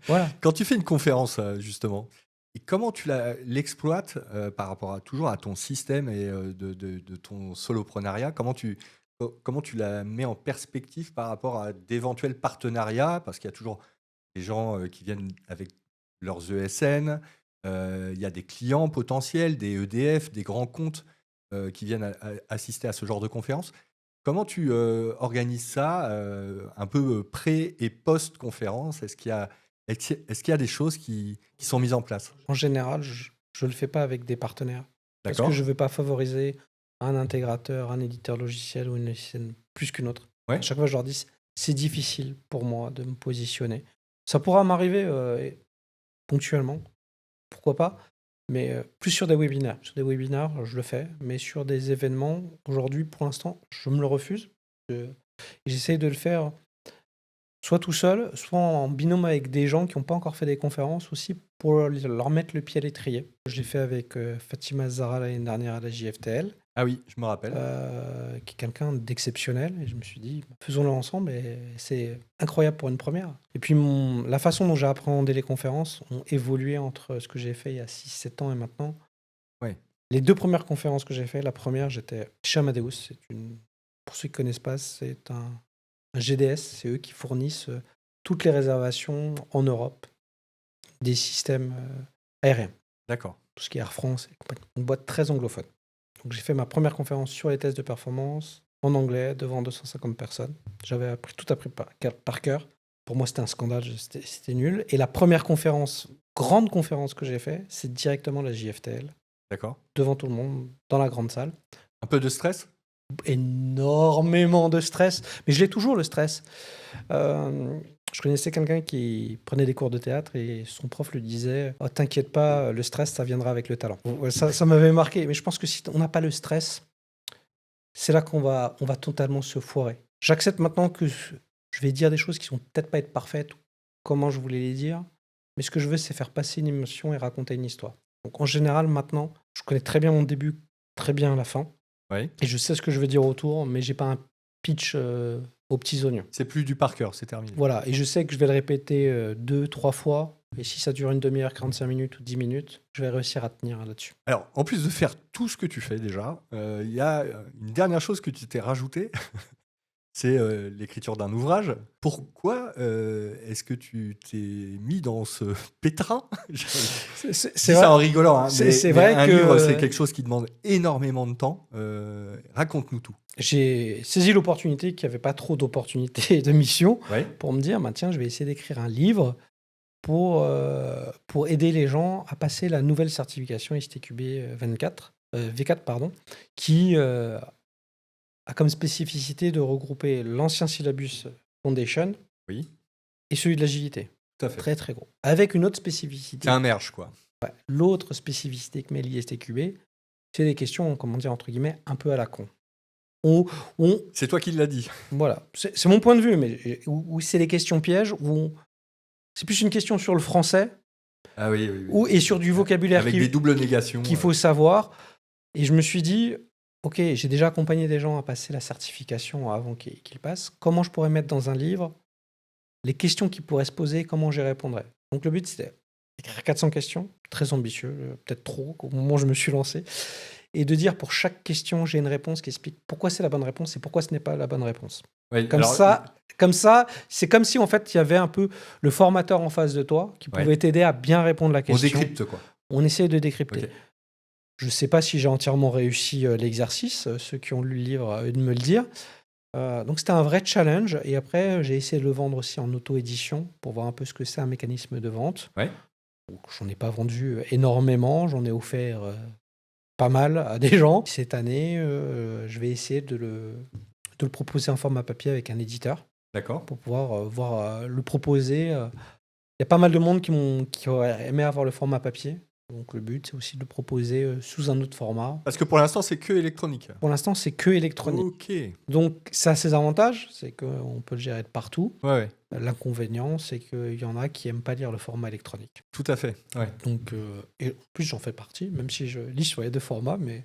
Voilà. Quand tu fais une conférence, justement, et comment tu l'exploites par rapport toujours à ton système et de ton soloprenariat, comment tu la mets en perspective par rapport à d'éventuels partenariats? Parce qu'il y a toujours des gens qui viennent avec leurs ESN, il y a des clients potentiels, des EDF, des grands comptes qui viennent assister à ce genre de conférences. Comment tu organises ça un peu pré- et post-conférence? Est-ce qu'il y a des choses qui sont mises en place? En général, je ne le fais pas avec des partenaires. Parce D'accord. que je ne veux pas favoriser un intégrateur, un éditeur logiciel ou une ESN plus qu'une autre. Ouais. À chaque fois, je leur dis, c'est difficile pour moi de me positionner. Ça pourra m'arriver ponctuellement, pourquoi pas. Mais plus sur des webinaires. Sur des webinaires, je le fais, mais sur des événements, aujourd'hui, pour l'instant, je me le refuse. Euh, J'essaye de le faire soit tout seul, soit en binôme avec des gens qui n'ont pas encore fait des conférences aussi pour leur mettre le pied à l'étrier. Je l'ai fait avec Fatima Zahra l'année dernière à la JFTL, Ah oui, je me rappelle. qui est quelqu'un d'exceptionnel. Et je me suis dit, faisons-le ensemble. Et c'est incroyable pour une première. Et puis, la façon dont j'ai appréhendé les conférences ont évolué entre ce que j'ai fait il y a 6-7 ans et maintenant. Ouais. Les 2 premières conférences que j'ai fait, la première, j'étais chez Amadeus. Pour ceux qui ne connaissent pas, c'est un GDS. C'est eux qui fournissent toutes les réservations en Europe des systèmes aériens. D'accord. Tout ce qui est Air France et compagnie. Une boîte très anglophone. Donc j'ai fait ma première conférence sur les tests de performance en anglais devant 250 personnes. J'avais tout appris par cœur. Pour moi, c'était un scandale, c'était nul. Et la première grande conférence que j'ai fait, c'est directement la JFTL, D'accord. devant tout le monde, dans la grande salle. Un peu de stress? Énormément de stress, mais je l'ai toujours, le stress. Je connaissais quelqu'un qui prenait des cours de théâtre et son prof lui disait: oh, t'inquiète pas, le stress, ça viendra avec le talent. Ouais, ça m'avait marqué, mais je pense que si on n'a pas le stress, c'est là qu'on va totalement se foirer. J'accepte maintenant que je vais dire des choses qui vont peut-être pas être parfaites, comment je voulais les dire, mais ce que je veux, c'est faire passer une émotion et raconter une histoire. Donc en général, maintenant, je connais très bien mon début, très bien la fin. Oui. Et je sais ce que je veux dire autour, mais j'ai pas un pitch aux petits oignons. C'est plus du par cœur, c'est terminé. Voilà, et je sais que je vais le répéter 2-3 fois, et si ça dure une demi-heure, 45 minutes ou 10 minutes, je vais réussir à tenir là-dessus. Alors, en plus de faire tout ce que tu fais déjà, il y a une dernière chose que tu t'es rajoutée, c'est l'écriture d'un ouvrage. Pourquoi est-ce que tu t'es mis dans ce pétrin? Je dis ça en rigolant, hein, c'est mais vrai un que livre, c'est quelque chose qui demande énormément de temps. Raconte-nous tout. j'ai saisi l'opportunité qu'il n'y avait pas trop d'opportunités de mission Ouais. pour me dire, bah, tiens, je vais essayer d'écrire un livre pour aider les gens à passer la nouvelle certification STQB V4, pardon, qui a comme spécificité de regrouper l'ancien syllabus Foundation Oui, et celui de l'agilité. tout à fait. Très très gros. Avec une autre spécificité. C'est un merge, quoi. Ouais. L'autre spécificité que met l'ISTQB, c'est des questions, comment dire, entre guillemets, un peu à la con. C'est toi qui l'as dit. Voilà, c'est mon point de vue, mais où c'est des questions pièges, c'est plus une question sur le français Ah oui, oui, oui. et sur du vocabulaire Avec des doubles négations. qu'il faut savoir. Et je me suis dit, ok, j'ai déjà accompagné des gens à passer la certification avant qu'ils passent. Comment je pourrais mettre dans un livre les questions qui pourraient se poser, comment j'y répondrais. Donc le but, c'était d'écrire 400 questions, très ambitieux, peut-être trop, au moment où je me suis lancé, et de dire pour chaque question, j'ai une réponse qui explique pourquoi c'est la bonne réponse et pourquoi ce n'est pas la bonne réponse. Oui, Comme ça, c'est comme si en fait il y avait un peu le formateur en face de toi qui pouvait t'aider à bien répondre à la on question. décrypte, quoi. On essaie de décrypter. Ok. Je ne sais pas si j'ai entièrement réussi l'exercice, ceux qui ont lu le livre, de me le dire. Donc c'était un vrai challenge. Et après, j'ai essayé de le vendre aussi en auto-édition pour voir un peu ce que c'est un mécanisme de vente. Ouais. Donc, j'en ai pas vendu énormément, j'en ai offert pas mal à des gens. Cette année, je vais essayer de le proposer en format papier avec un éditeur D'accord. pour pouvoir le proposer. Il y a pas mal de monde qui aurait aimé avoir le format papier. Donc le but, c'est aussi de le proposer sous un autre format. Parce que pour l'instant, c'est que électronique. Pour l'instant, c'est que électronique. Ok. Donc ça a ses avantages, c'est qu'on peut le gérer de partout. Ouais, L'inconvénient, c'est qu'il y en a qui n'aiment pas lire le format électronique. tout à fait. Ouais. Donc, et en plus, j'en fais partie, même si je lis sur les deux formats, mais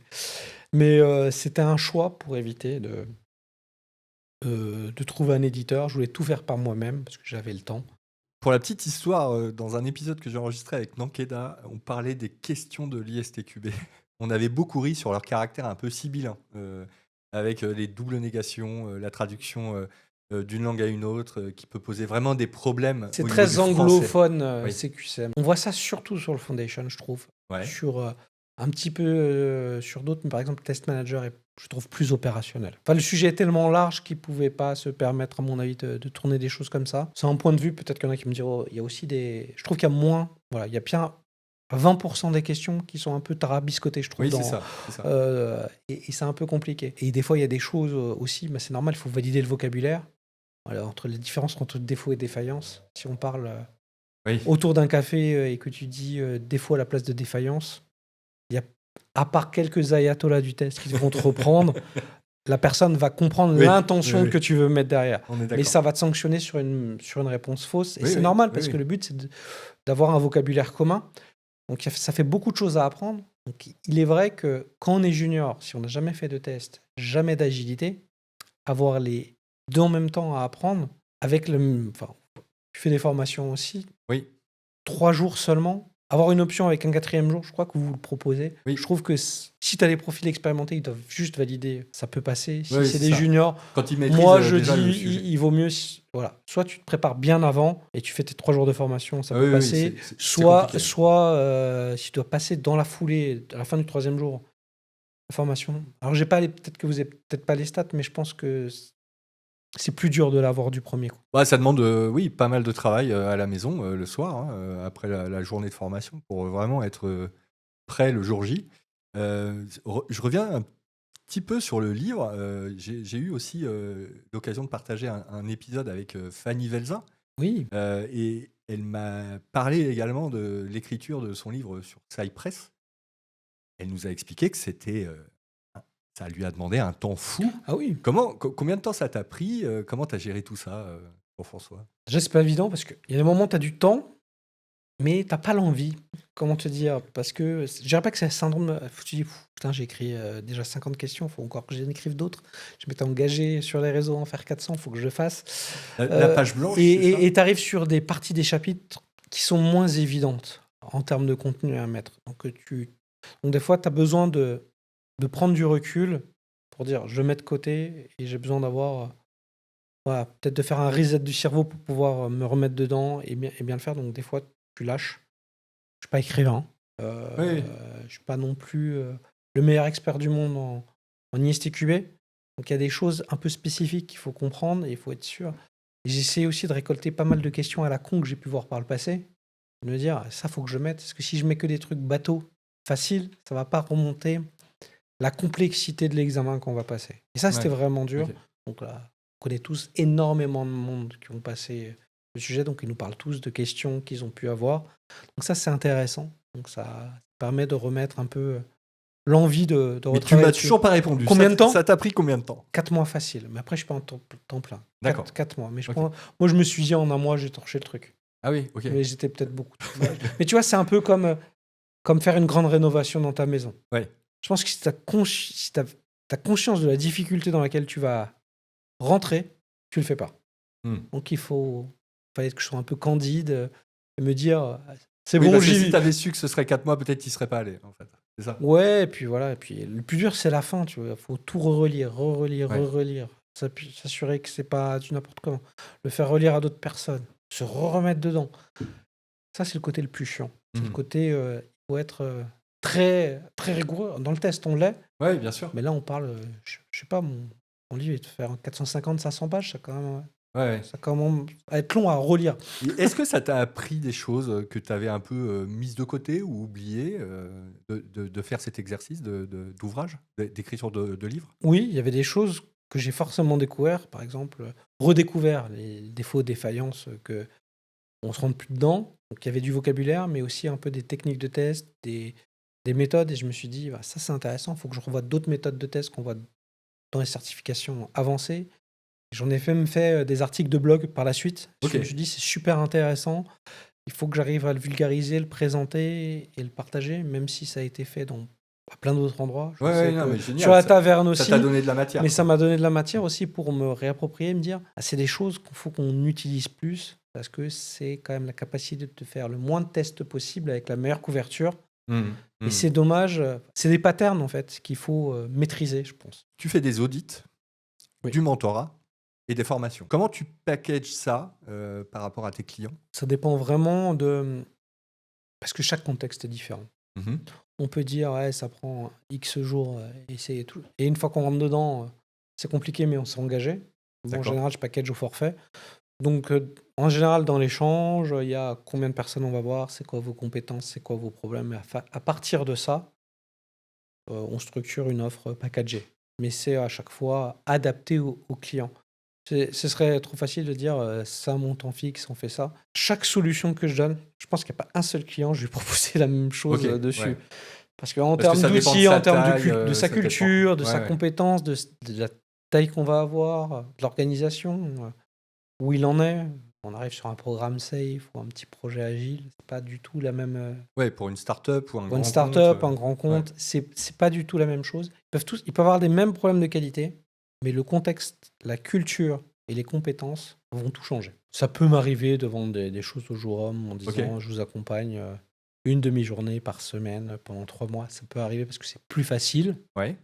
c'était un choix pour éviter de trouver un éditeur. Je voulais tout faire par moi-même parce que j'avais le temps. Pour la petite histoire, dans un épisode que j'ai enregistré avec Nankeda, on parlait des questions de l'ISTQB. On avait beaucoup ri sur leur caractère un peu sibyllin, avec les doubles négations, la traduction d'une langue à une autre, qui peut poser vraiment des problèmes. C'est au niveau très du français. anglophone, Oui. CQCM. On voit ça surtout sur le Foundation, je trouve. Ouais. Sur un petit peu sur d'autres, mais par exemple, Test Manager est, je trouve, plus opérationnel. Enfin, le sujet est tellement large qu'il ne pouvait pas se permettre, à mon avis, de tourner des choses comme ça. C'est un point de vue, peut-être qu'il y en a qui me diront, il y a aussi des... Je trouve qu'il y a moins... Voilà, il y a bien 20% des questions qui sont un peu tarabiscotées, je trouve. Oui, c'est ça. C'est ça. Et c'est un peu compliqué. Et des fois, il y a des choses aussi, mais c'est normal, il faut valider le vocabulaire. Voilà, entre les différences entre défaut et défaillance. Si on parle Oui. autour d'un café et que tu dis défaut à la place de défaillance, à part quelques ayatollahs du test qui vont te reprendre, la personne va comprendre Oui, l'intention oui, oui. que tu veux mettre derrière. On est Mais d'accord. ça va te sanctionner sur une réponse fausse. Et Oui, c'est oui, normal oui, parce oui. que le but, c'est d'avoir un vocabulaire commun. Donc ça fait beaucoup de choses à apprendre. Donc il est vrai que quand on est junior, si on n'a jamais fait de test, jamais d'agilité, avoir les deux en même temps à apprendre, avec enfin, tu fais des formations aussi, Oui, 3 jours seulement, avoir une option avec un 4e jour, je crois que vous le proposez. oui. Je trouve que si tu as des profils expérimentés, ils doivent juste valider, ça peut passer. Si Oui, c'est c'est des ça. juniors, Quand ils maîtrisent moi je déjà le dis sujet. il vaut mieux, voilà, soit tu te prépares bien avant et tu fais tes 3 jours de formation, ça Ah peut oui, oui, passer, c'est soit, compliqué. si tu dois passer dans la foulée, à la fin du 3e jour, la formation. Alors peut-être que vous n'avez peut-être pas les stats, mais je pense que c'est plus dur de l'avoir du premier coup. Ouais, ça demande oui, pas mal de travail à la maison le soir, hein, après la journée de formation, pour vraiment être prêt le jour J. Je reviens un petit peu sur le livre. J'ai eu aussi l'occasion de partager un épisode avec Fanny Velzin, Oui, et elle m'a parlé également de l'écriture de son livre sur Cypress. Elle nous a expliqué que ça lui a demandé un temps fou. ah oui. Combien de temps ça t'a pris? Comment tu as géré tout ça, pour François? Déjà, c'est pas évident parce qu'il y a des moments où tu as du temps, mais t'as pas l'envie. Comment te dire? Parce que je dirais pas que c'est un syndrome. Tu dis, putain, j'ai écrit déjà 50 questions, faut encore que j'en écrive d'autres. Je m'étais engagé sur les réseaux à en faire 400, faut que je le fasse. La page blanche, c'est ça? Et tu arrives sur des parties des chapitres qui sont moins évidentes en termes de contenu à mettre. Donc des fois, tu as besoin de prendre du recul pour dire, je mets de côté et j'ai besoin d'avoir. Voilà, peut-être de faire un reset du cerveau pour pouvoir me remettre dedans et bien le faire. Donc des fois, tu lâches. Je suis pas écrivain. Oui. Je suis pas non plus le meilleur expert du monde en ISTQB. Donc il y a des choses un peu spécifiques qu'il faut comprendre et il faut être sûr. Et j'essaie aussi de récolter pas mal de questions à la con que j'ai pu voir par le passé. De me dire, ça faut que je mette. Parce que si je mets que des trucs bateaux, faciles, ça va pas remonter la complexité de l'examen qu'on va passer. Et ça, c'était Ouais. vraiment dur. Ok. Donc là, on connaît tous énormément de monde qui ont passé le sujet, donc ils nous parlent tous de questions qu'ils ont pu avoir. Donc ça, c'est intéressant. Donc ça permet de remettre un peu l'envie de Mais tu retravailler m'as dessus. toujours pas répondu. Combien de temps Ça t'a pris combien de temps? 4 mois facile. Mais après, je suis pas en temps plein. D'accord. 4 mois. Mais Ok. moi, je me suis dit en un mois, j'ai torché le truc. Ah oui, ok. Mais j'étais peut-être beaucoup trop. Mais tu vois, c'est un peu comme faire une grande rénovation dans ta maison. Ouais. Je pense que si tu as conscience de la difficulté dans laquelle tu vas rentrer, tu le fais pas. Donc fallait que je sois un peu candide et me dire c'est Oui, bon, parce que j'y si t'avais su que ce serait 4 mois, peut-être tu serais pas allé, en fait. C'est ça? Ouais, et puis voilà, et puis le plus dur c'est la fin, tu vois. Faut tout relire, Ouais. relire, s'assurer que c'est pas du n'importe comment. Le faire relire à d'autres personnes, se remettre dedans. Ça c'est le côté le plus chiant. C'est le côté il faut être très très rigoureux. Dans le test on l'est, Ouais, bien sûr. mais là on parle je sais pas mon livre il te faire 450-500 pages, ça Ouais. commence à être long à relire. Et est-ce que ça t'a appris des choses que tu avais un peu mises de côté ou oubliées, de faire cet exercice d'ouvrage, d'écriture de livre? Oui, il y avait des choses que j'ai forcément découvert, par exemple, redécouvert les défauts, défaillances que on se rentre plus dedans. Donc il y avait du vocabulaire, mais aussi un peu des techniques de test, des méthodes. Et je me suis dit, bah, ça c'est intéressant, il faut que je revoie d'autres méthodes de test qu'on voit dans les certifications avancées. J'en ai même fait des articles de blog par la suite. Ok. Je me suis dit, c'est super intéressant. Il faut que j'arrive à le vulgariser, le présenter et le partager, même si ça a été fait à plein d'autres endroits. Je sais non, que mais génial. sur la taverne aussi. Ça t'a donné de la matière. Mais quoi. ça m'a donné de la matière aussi pour me réapproprier, me dire, c'est des choses qu'il faut qu'on utilise plus, parce que c'est quand même la capacité de faire le moins de tests possible avec la meilleure couverture. Et c'est dommage, c'est des patterns en fait qu'il faut maîtriser, je pense. Tu fais des audits, Oui. du mentorat et des formations. Comment tu packages ça par rapport à tes clients? Ça dépend vraiment parce que chaque contexte est différent. On peut dire, ouais, ça prend X jours et c'est tout. Et une fois qu'on rentre dedans, c'est compliqué, mais on s'est engagé. Bon, en général, je package au forfait. Donc, en général, dans l'échange, il y a combien de personnes on va voir, c'est quoi vos compétences, c'est quoi vos problèmes. Et à partir de ça, on structure une offre packagée. Mais c'est à chaque fois adapté au client. Ce serait trop facile de dire ça, mon temps fixe, on fait ça. Chaque solution que je donne, je pense qu'il n'y a pas un seul client, je vais proposer la même chose dessus. Ouais. Parce qu'en Parce que termes ça dépend de d'outils, sa en termes taille, de sa ça dépend. culture, de Ouais, sa ouais. compétence, de la taille qu'on va avoir, de l'organisation, où il en est. On arrive sur un programme safe ou un petit projet agile, c'est pas du tout la même. Ouais, pour une start-up ou un Pour une grand compte. start-up, un grand Ouais. compte, c'est pas du tout la même chose. Ils peuvent avoir des mêmes problèmes de qualité, mais le contexte, la culture et les compétences vont tout changer. Ça peut m'arriver de vendre des choses au jour homme en Ok. disant je vous accompagne une demi-journée par semaine pendant 3 mois. Ça peut arriver parce que c'est plus facile Ouais.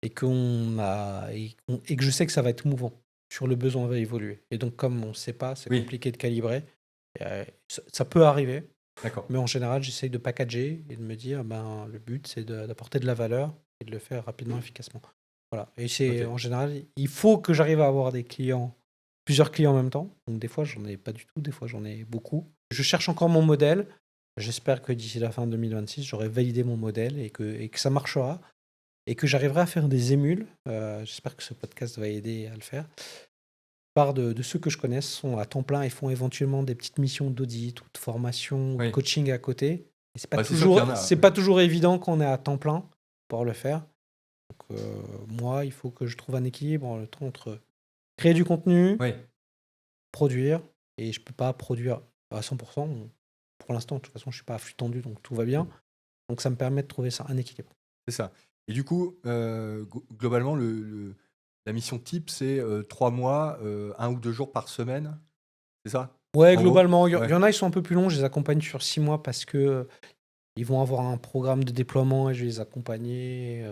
et et que je sais que ça va être mouvant. Sur le besoin va évoluer. Et donc, comme on ne sait pas, c'est Oui. compliqué de calibrer. Ça peut arriver. D'accord. Mais en général, j'essaye de packager et de me dire, le but, c'est d'apporter de la valeur et de le faire rapidement, efficacement. Voilà. Et c'est Ok. en général, il faut que j'arrive à avoir plusieurs clients en même temps. Donc des fois, j'en ai pas du tout, des fois, j'en ai beaucoup. Je cherche encore mon modèle. J'espère que d'ici la fin 2026, j'aurai validé mon modèle et que ça marchera et que j'arriverai à faire des émules. J'espère que ce podcast va aider à le faire plupart de ceux que je connaisse sont à temps plein et font éventuellement des petites missions d'audit ou de formation ou de Oui. coaching à côté. Et Ouais, c'est sûr qu'il y en a. c'est pas toujours évident quand on est à temps plein pour le faire. Donc, moi, il faut que je trouve un équilibre le temps entre créer du contenu, Oui. produire, et je peux pas produire à 100%. Pour l'instant, de toute façon, je suis pas à flux tendu, donc tout va bien. Donc, ça me permet de trouver ça un équilibre. C'est ça. Et du coup, globalement, la mission type, c'est 3 mois, 1 ou 2 jours par semaine. C'est ça? Ouais, En gros? globalement, il Ouais. y en a, ils sont un peu plus longs. Je les accompagne sur 6 mois parce que ils vont avoir un programme de déploiement et je vais les accompagner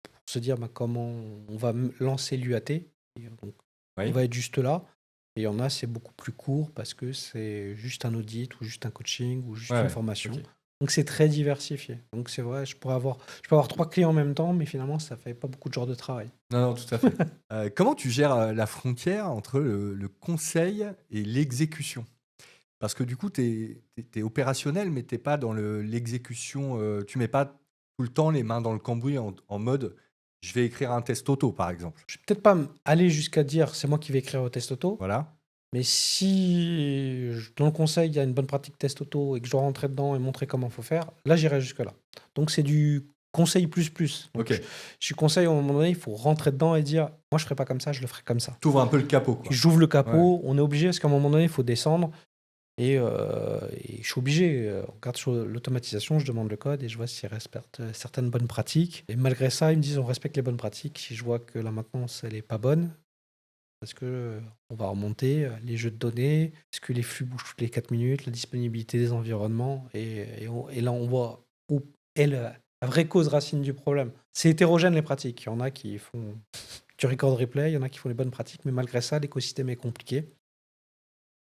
pour se dire comment on va lancer l'UAT. Et donc, on Oui. va être juste là. Et il y en a, c'est beaucoup plus court parce que c'est juste un audit ou juste un coaching ou juste Ouais, une ouais. formation. Ok. Donc c'est très diversifié. Donc c'est vrai, je peux avoir 3 clients en même temps, mais finalement, ça fait pas beaucoup de genres de travail. Non, non, tout à fait. Comment tu gères la frontière entre le conseil et l'exécution? Parce que du coup, tu es opérationnel, mais tu pas dans l'exécution. Tu mets pas tout le temps les mains dans le cambouis en mode je vais écrire un test auto, par exemple. Je vais peut-être pas aller jusqu'à dire c'est moi qui vais écrire au test auto, Voilà. mais si dans le conseil, il y a une bonne pratique test auto et que je dois rentrer dedans et montrer comment il faut faire, là, j'irai jusque-là. Donc, c'est du conseil plus plus. Donc, Ok. je suis conseil, à un moment donné, il faut rentrer dedans et dire, moi, je ferai pas comme ça, je le ferai comme ça. Tu ouvres un peu le capot, Et quoi. j'ouvre le Ouais. capot, on est obligé, parce qu'à un moment donné, il faut descendre. Et je suis obligé, on regarde sur l'automatisation, je demande le code et je vois s'il respecte certaines bonnes pratiques. Et malgré ça, ils me disent, on respecte les bonnes pratiques. Si je vois que la maintenance, elle est pas bonne, parce que on va remonter les jeux de données, est-ce que les flux bougent toutes les 4 minutes, la disponibilité des environnements, et là on voit où est la vraie cause racine du problème. C'est hétérogène les pratiques. Il y en a qui font du record replay, il y en a qui font les bonnes pratiques, mais malgré ça, l'écosystème est compliqué.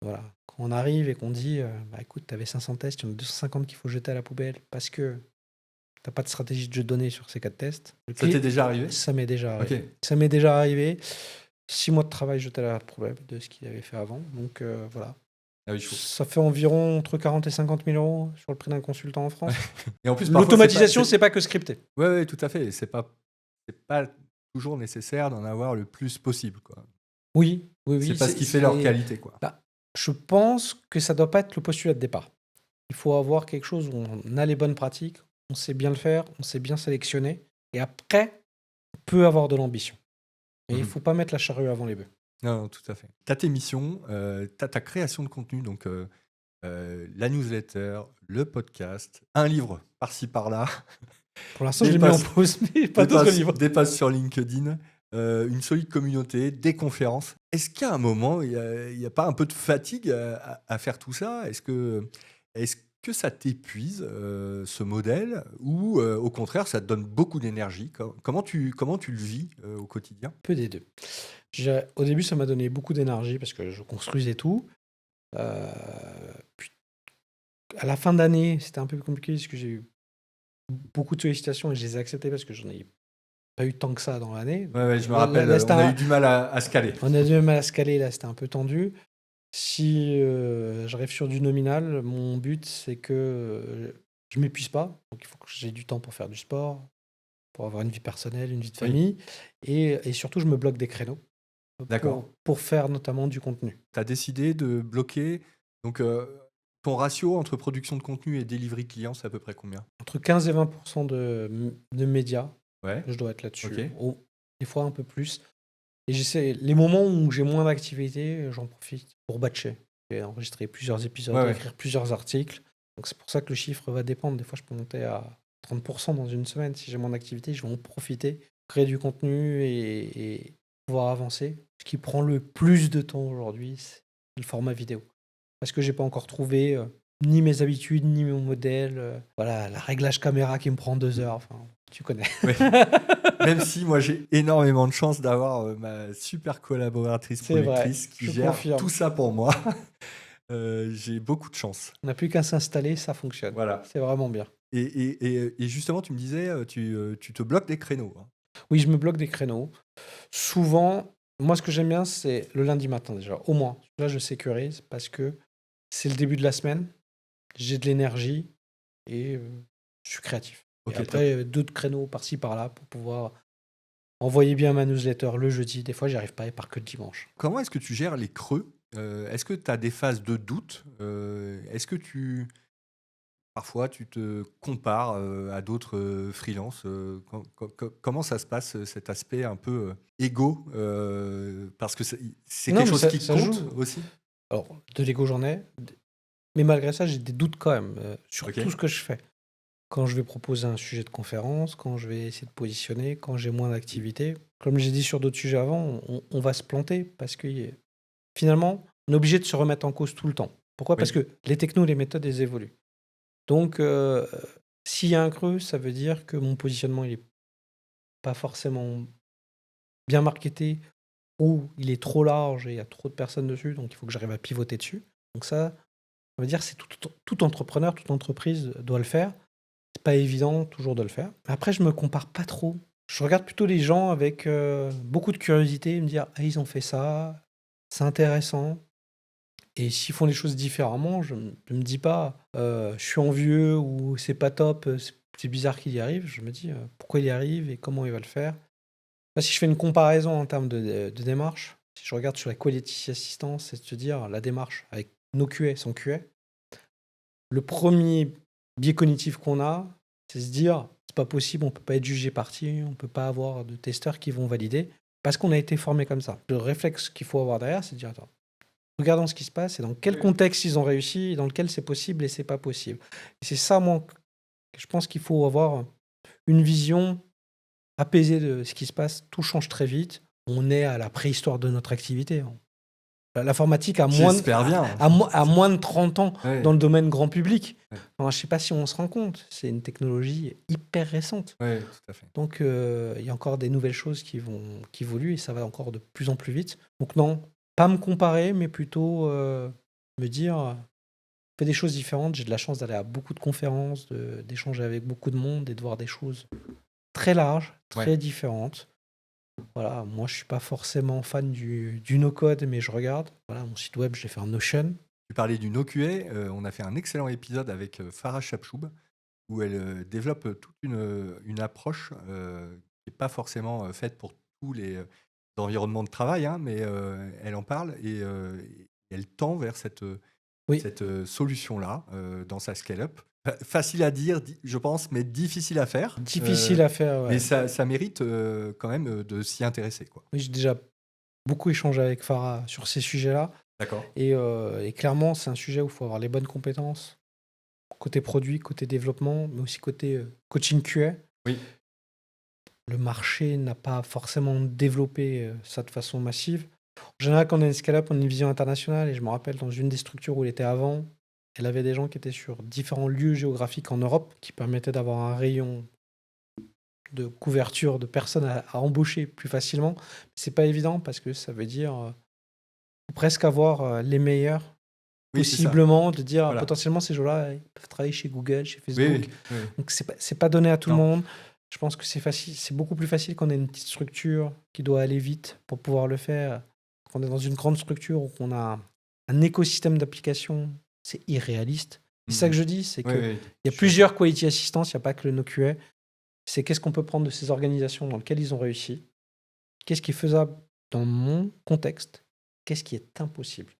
Voilà. Quand on arrive et qu'on dit, écoute, tu avais 500 tests, il y en a 250 qu'il faut jeter à la poubelle parce que tu n'as pas de stratégie de jeu de données sur ces 4 tests. Ça t'est déjà arrivé? Ça m'est déjà Ok. arrivé. Ça m'est déjà arrivé. 6 mois de travail jeté à la poubelle de ce qu'il avait fait avant. Donc voilà. Ah oui, chaud. Ça fait environ entre 40 et 50 000 euros sur le prix d'un consultant en France. Et en plus, parfois, L'automatisation, c'est pas que scripté. Ouais, ouais, tout à fait. C'est pas toujours nécessaire d'en avoir le plus possible, quoi. Oui, oui, oui. C'est pas ce qui fait leur qualité, quoi. Je pense que ça doit pas être le postulat de départ. Il faut avoir quelque chose où on a les bonnes pratiques, on sait bien le faire, on sait bien sélectionner, et après, on peut avoir de l'ambition. Et il faut pas mettre la charrue avant les bœufs. Non, non, tout à fait. Tu as tes missions, tu as ta création de contenu, donc la newsletter, le podcast, un livre par-ci par-là, Pour l'instant, je l'ai mis en pause, mais pas d'autres livres. des posts sur LinkedIn, une solide communauté, des conférences. Est-ce qu'à un moment, il y a pas un peu de fatigue à faire tout ça? Est-ce que ça t'épuise, ce modèle, ou au contraire, ça te donne beaucoup d'énergie? Comment tu le vis au quotidien? Un peu des deux. Au début, ça m'a donné beaucoup d'énergie parce que je construisais tout. Puis, à la fin d'année, c'était un peu plus compliqué parce que j'ai eu beaucoup de sollicitations et je les ai acceptées parce que j'en ai pas eu tant que ça dans l'année. Ouais, je me Là, rappelle, là, on a eu du mal à se caler. on a du mal à se caler, là, c'était un peu tendu. Si j'arrive sur du nominal, mon but, c'est que je m'épuise pas. Donc, il faut que j'ai du temps pour faire du sport, pour avoir une vie personnelle, une vie de Oui. famille. Et surtout, je me bloque des créneaux D'accord. pour faire notamment du contenu. Tu as décidé de bloquer, donc Ton ratio entre production de contenu et delivery client, c'est à peu près combien? Entre 15 et 20% de médias, Ouais, je dois être OK. là-dessus. Des fois un peu plus. Et j'essaie, les moments où j'ai moins d'activité, j'en profite pour batcher. J'ai enregistré plusieurs épisodes, Ouais, ouais. écrire plusieurs articles. Donc c'est pour ça que le chiffre va dépendre. Des fois, je peux monter à 30% dans une semaine. Si j'ai moins d'activité, je vais en profiter, créer du contenu et pouvoir avancer. Ce qui prend le plus de temps aujourd'hui, c'est le format vidéo. Parce que j'ai pas encore trouvé ni mes habitudes, ni mon modèle. Voilà, la réglage caméra qui me prend 2 heures. Enfin, tu connais. Ouais. Même si moi j'ai énormément de chance d'avoir ma super collaboratrice C'est vrai, productrice qui je gère tout confirme. ça pour moi. J'ai beaucoup de chance. On n'a plus qu'à s'installer, ça fonctionne. Voilà. C'est vraiment bien. Et justement, tu me disais, tu te bloques des créneaux, hein. Oui, je me bloque des créneaux. Souvent, moi, ce que j'aime bien, c'est le lundi matin déjà. Au moins, là, je sécurise parce que c'est le début de la semaine. J'ai de l'énergie et je suis créatif. Et Ok, top. après, d'autres créneaux par-ci, par-là pour pouvoir envoyer bien ma newsletter le jeudi. Des fois, j'y arrive pas et part que le dimanche. Comment est-ce que tu gères les creux? Est-ce que tu as des phases de doute? Est-ce que parfois tu te compares à d'autres freelances? Comment ça se passe, cet aspect un peu égo? Parce que c'est Non, quelque mais chose qui ça compte joue. aussi? Alors, de l'ego, j'en ai. Mais malgré ça, j'ai des doutes quand même sur Ok. tout ce que je fais. Quand je vais proposer un sujet de conférence, quand je vais essayer de positionner, quand j'ai moins d'activité. Comme j'ai dit sur d'autres sujets avant, on va se planter parce que finalement, on est obligé de se remettre en cause tout le temps. Pourquoi? Parce Oui. que les technos, les méthodes, elles évoluent. Donc, s'il y a un creux, ça veut dire que mon positionnement, il est pas forcément bien marketé ou il est trop large et il y a trop de personnes dessus, donc il faut que j'arrive à pivoter dessus. Donc ça veut dire que c'est tout entrepreneur, toute entreprise doit le faire. C'est pas évident toujours de le faire. Après, je me compare pas trop. Je regarde plutôt les gens avec beaucoup de curiosité et me dire: «Ah, ils ont fait ça, c'est intéressant». Et s'ils font les choses différemment, je me dis pas je suis envieux ou c'est pas top, c'est bizarre qu'il y arrive. Je me dis pourquoi il y arrive et comment il va le faire. Là, si je fais une comparaison en termes de démarche, si je regarde sur la quality assistance, c'est de se dire la démarche avec nos QA, sans QA. Le premier biais cognitif qu'on a, c'est se dire c'est pas possible, on peut pas être jugé parti, on peut pas avoir de testeurs qui vont valider parce qu'on a été formé comme ça. Le réflexe qu'il faut avoir derrière, c'est de dire attends, regardons ce qui se passe et dans quel contexte ils ont réussi et dans lequel c'est possible et c'est pas possible. Et c'est ça, moi, que je pense qu'il faut avoir une vision apaisée de ce qui se passe. Tout change très vite. On est à la préhistoire de notre activité. L'informatique a J'espère bien. a moins de 30 ans Ouais. dans le domaine grand public. Ouais. Enfin, je ne sais pas si on se rend compte. C'est une technologie hyper récente. Ouais, tout à fait. Donc, il y a encore des nouvelles choses qui évoluent et ça va encore de plus en plus vite. Donc non, pas me comparer, mais plutôt me dire, fais des choses différentes. J'ai de la chance d'aller à beaucoup de conférences, d'échanger avec beaucoup de monde et de voir des choses très larges, très Ouais. différentes. Voilà, moi je suis pas forcément fan du no-code, mais je regarde. Voilà, mon site web, je l'ai fait en Notion. Tu parlais du no-QA, on a fait un excellent épisode avec Farah Chapchoub, où elle développe toute une approche qui n'est pas forcément faite pour tous les environnements de travail, hein, mais elle en parle et elle tend vers cette Oui, solution-là dans sa scale-up. Facile à dire, je pense, mais difficile à faire. difficile à faire. Mais Ouais. ça mérite quand même de s'y intéresser, quoi. Oui, j'ai déjà beaucoup échangé avec Farah sur ces sujets-là. D'accord. Et clairement, c'est un sujet où il faut avoir les bonnes compétences, côté produit, côté développement, mais aussi côté coaching QA. Oui. Le marché n'a pas forcément développé ça de façon massive. En général, quand on a une scale-up, on a une vision internationale. Et je me rappelle, dans une des structures où elle était avant, elle avait des gens qui étaient sur différents lieux géographiques en Europe qui permettaient d'avoir un rayon de couverture de personnes à embaucher plus facilement. C'est pas évident parce que ça veut dire faut presque avoir les meilleurs Oui, c'est ça. possiblement, de dire Voilà. potentiellement ces gens-là ils peuvent travailler chez Google, chez Oui, Facebook. oui. Donc c'est pas donné à tout Non. le monde. Je pense que c'est facile, c'est beaucoup plus facile quand on a une petite structure qui doit aller vite pour pouvoir le faire. Quand on est dans une grande structure où on a un écosystème d'applications, c'est irréaliste. C'est ça que je dis, c'est Oui, que oui, il y a je suis plusieurs quality assistants, il n'y a pas que le NoQA. C'est qu'est-ce qu'on peut prendre de ces organisations dans lesquelles ils ont réussi, qu'est-ce qui est faisable dans mon contexte, qu'est-ce qui est impossible.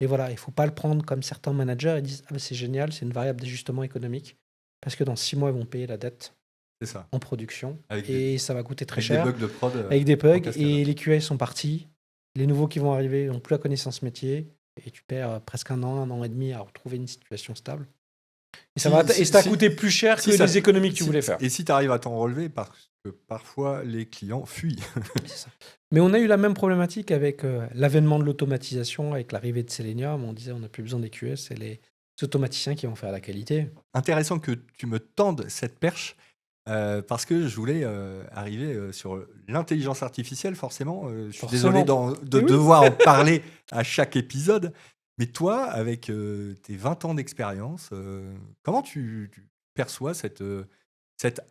Et voilà, il ne faut pas le prendre comme certains managers, ils disent: «Ah bah, c'est génial, c'est une variable d'ajustement économique, parce que dans 6 mois, ils vont payer la dette C'est ça. en production Avec des, et ça va coûter très avec des cher, bugs de prod avec des en bugs cascade. et les QA sont partis. Les nouveaux qui vont arriver n'ont plus la connaissance métier et tu perds presque un an et demi à retrouver une situation stable. Et ça t'a coûté plus cher que les économies que tu voulais faire. Et si tu arrives à t'en relever, parce que parfois les clients fuient. C'est ça. Mais on a eu la même problématique avec l'avènement de l'automatisation, avec l'arrivée de Selenium. On disait on n'a plus besoin des QS, c'est les automaticiens qui vont faire la qualité. Intéressant que tu me tendes cette perche, parce que je voulais arriver sur l'intelligence artificielle, forcément. Je suis désolé de Oui. devoir en parler à chaque épisode. Mais toi, avec tes 20 ans d'expérience, comment tu perçois cette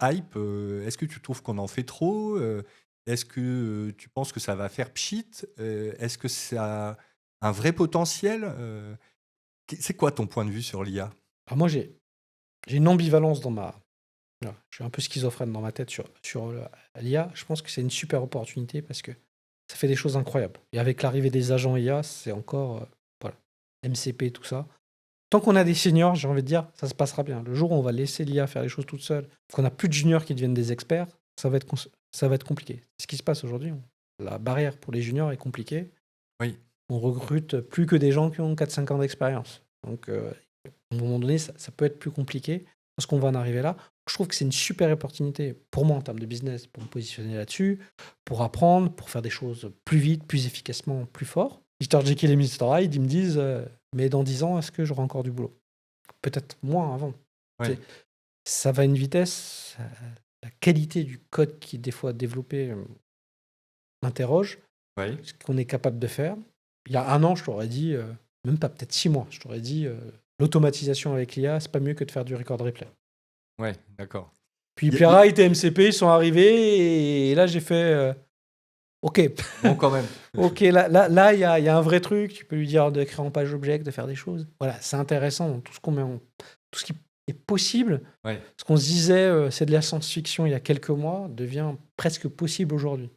hype? Est-ce que tu trouves qu'on en fait trop? Est-ce que tu penses que ça va faire pchit? Est-ce que ça a un vrai potentiel? C'est quoi ton point de vue sur l'IA? Alors moi, j'ai une ambivalence dans ma... Voilà, je suis un peu schizophrène dans ma tête sur l'IA. Je pense que c'est une super opportunité parce que ça fait des choses incroyables. Et avec l'arrivée des agents IA, c'est encore voilà, MCP, tout ça. Tant qu'on a des seniors, j'ai envie de dire, ça se passera bien. Le jour où on va laisser l'IA faire les choses toute seule, qu'on n'a plus de juniors qui deviennent des experts, ça va être compliqué. C'est ce qui se passe aujourd'hui. La barrière pour les juniors est compliquée. Oui. On recrute plus que des gens qui ont 4-5 ans d'expérience. Donc, à un moment donné, ça peut être plus compliqué. Parce qu'on va en arriver là. Je trouve que c'est une super opportunité pour moi en termes de business, pour me positionner là-dessus, pour apprendre, pour faire des choses plus vite, plus efficacement, plus fort. Mr. Jekyll et Mr. Hyde, ils me disent mais dans 10 ans, est-ce que j'aurai encore du boulot? Peut-être moins avant. Ouais. Ça va à une vitesse. La qualité du code qui est des fois développé m'interroge. Oui. Ce qu'on est capable de faire. Il y a un an, je t'aurais dit, même pas peut-être 6 mois, je t'aurais dit l'automatisation avec l'IA, c'est pas mieux que de faire du record replay. Ouais, d'accord. Puis Playwright et MCP, ils sont arrivés et là, j'ai fait OK. Bon, quand même. OK, là, il y a un vrai truc. Tu peux lui dire de créer en page object, de faire des choses. Voilà, c'est intéressant. Tout ce qui est possible. Ouais. Ce qu'on se disait, c'est de la science-fiction il y a quelques mois, devient presque possible aujourd'hui.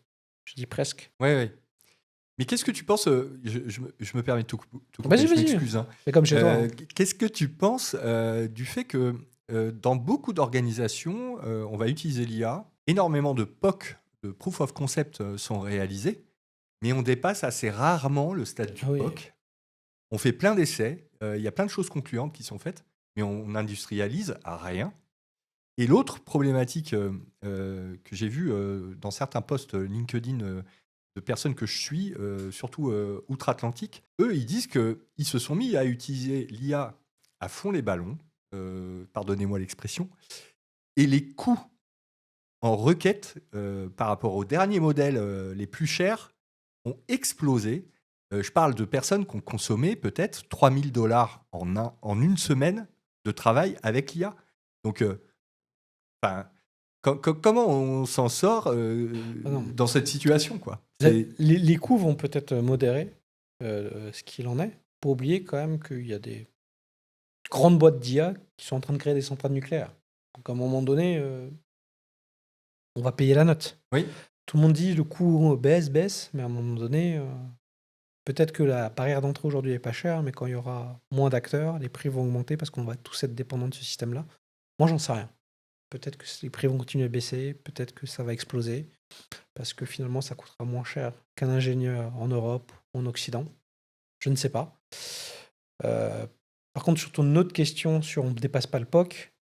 Je dis presque. Oui, oui. Mais qu'est-ce que tu penses, je me permets de te couper, Vas-y, je m'excuse. Hein. C'est comme chez toi. Hein. Qu'est-ce que tu penses du fait que dans beaucoup d'organisations, on va utiliser l'IA, énormément de POC, de Proof of Concept, sont réalisés, mais on dépasse assez rarement le stade du POC. On fait plein d'essais, il y a plein de choses concluantes qui sont faites, mais on industrialise à rien. Et l'autre problématique que j'ai vue dans certains posts LinkedIn de personnes que je suis, surtout outre-Atlantique, eux, ils disent qu'ils se sont mis à utiliser l'IA à fond les ballons, pardonnez-moi l'expression, et les coûts en requête par rapport aux derniers modèles les plus chers ont explosé. Je parle de personnes qui ont consommé peut-être $3 000 en une semaine de travail avec l'IA. Donc, comment on s'en sort dans cette situation, quoi? Les coûts vont peut-être modérer ce qu'il en est. Faut oublier quand même qu'il y a des grandes boîtes d'IA qui sont en train de créer des centrales nucléaires. Donc à un moment donné, on va payer la note. Oui. Tout le monde dit le coût baisse, mais à un moment donné, peut-être que la barrière d'entrée aujourd'hui est pas chère, mais quand il y aura moins d'acteurs, les prix vont augmenter parce qu'on va tous être dépendants de ce système-là. Moi, j'en sais rien. Peut-être que les prix vont continuer à baisser, peut-être que ça va exploser, parce que finalement, ça coûtera moins cher qu'un ingénieur en Europe ou en Occident. Je ne sais pas. Par contre, sur ton autre question, sur on ne dépasse pas le POC,